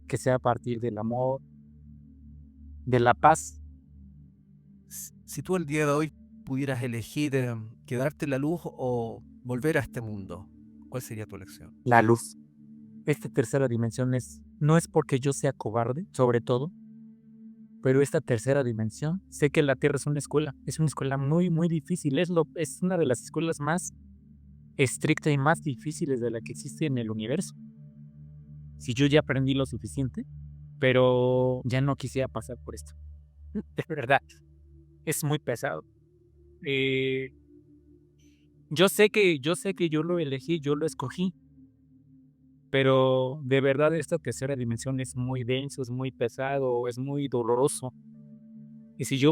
que sea a partir del amor, de la paz. Si tú el día de hoy pudieras elegir quedarte en la luz o volver a este mundo, ¿cuál sería tu elección? La luz. Esta tercera dimensión no es porque yo sea cobarde, sobre todo, pero esta tercera dimensión, sé que la Tierra es una escuela muy, muy difícil, es una de las escuelas más estrictas y más difíciles de la que existe en el universo. Si yo ya aprendí lo suficiente, pero ya no quisiera pasar por esto. De verdad, es muy pesado. Yo sé que yo lo elegí, yo lo escogí, pero de verdad esta tercera dimensión es muy denso, es muy pesado, es muy doloroso. Y si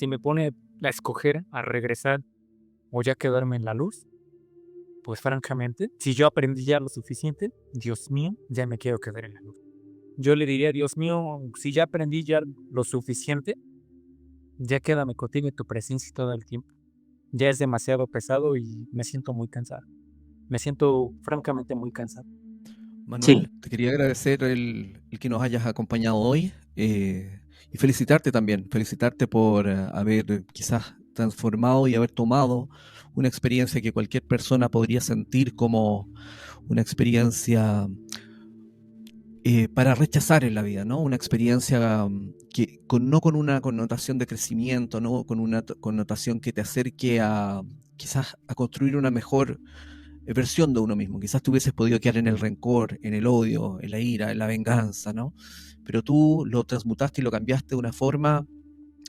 me pone a escoger a regresar o ya quedarme en la luz, pues francamente, si yo aprendí ya lo suficiente, Dios mío, ya me quiero quedar en la luz. Yo le diría, Dios mío, si ya aprendí ya lo suficiente, ya quédame contigo en tu presencia todo el tiempo. Ya es demasiado pesado y me siento muy cansado. Me siento francamente muy cansado. Manuel, Sí, te quería agradecer el que nos hayas acompañado hoy y felicitarte también, felicitarte por haber quizás transformado y haber tomado una experiencia que cualquier persona podría sentir como una experiencia para rechazar en la vida, ¿no? Una experiencia no con una connotación de crecimiento, no con una connotación que te acerque a quizás a construir una mejor versión de uno mismo. Quizás tú hubieses podido quedar en el rencor, en el odio, en la ira, en la venganza, ¿no? Pero tú lo transmutaste y lo cambiaste de una forma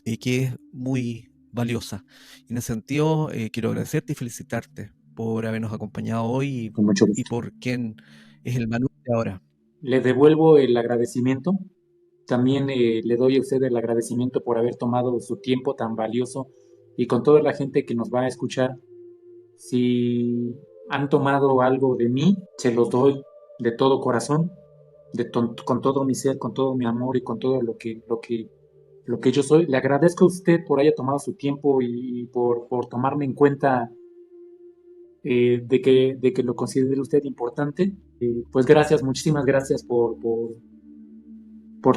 que es muy valiosa. Y en ese sentido, quiero agradecerte y felicitarte por habernos acompañado hoy con mucho y gusto. por quién es el Manuel de ahora. Le devuelvo el agradecimiento. También le doy a usted el agradecimiento por haber tomado su tiempo tan valioso y con toda la gente que nos va a escuchar. Si han tomado algo de mí, se los doy de todo corazón, con todo mi ser, con todo mi amor y con todo lo que yo soy. Le agradezco a usted por haya tomado su tiempo y por tomarme en cuenta de que lo considere usted importante. Pues gracias, muchísimas gracias por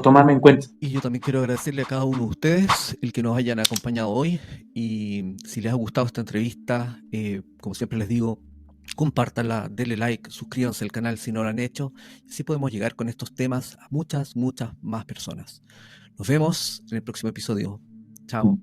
tomarme en cuenta. Y yo también quiero agradecerle a cada uno de ustedes el que nos hayan acompañado hoy. Y si les ha gustado esta entrevista, como siempre les digo, compártanla, denle like, suscríbanse al canal si no lo han hecho. Así podemos llegar con estos temas a muchas, muchas más personas. Nos vemos en el próximo episodio. Chao.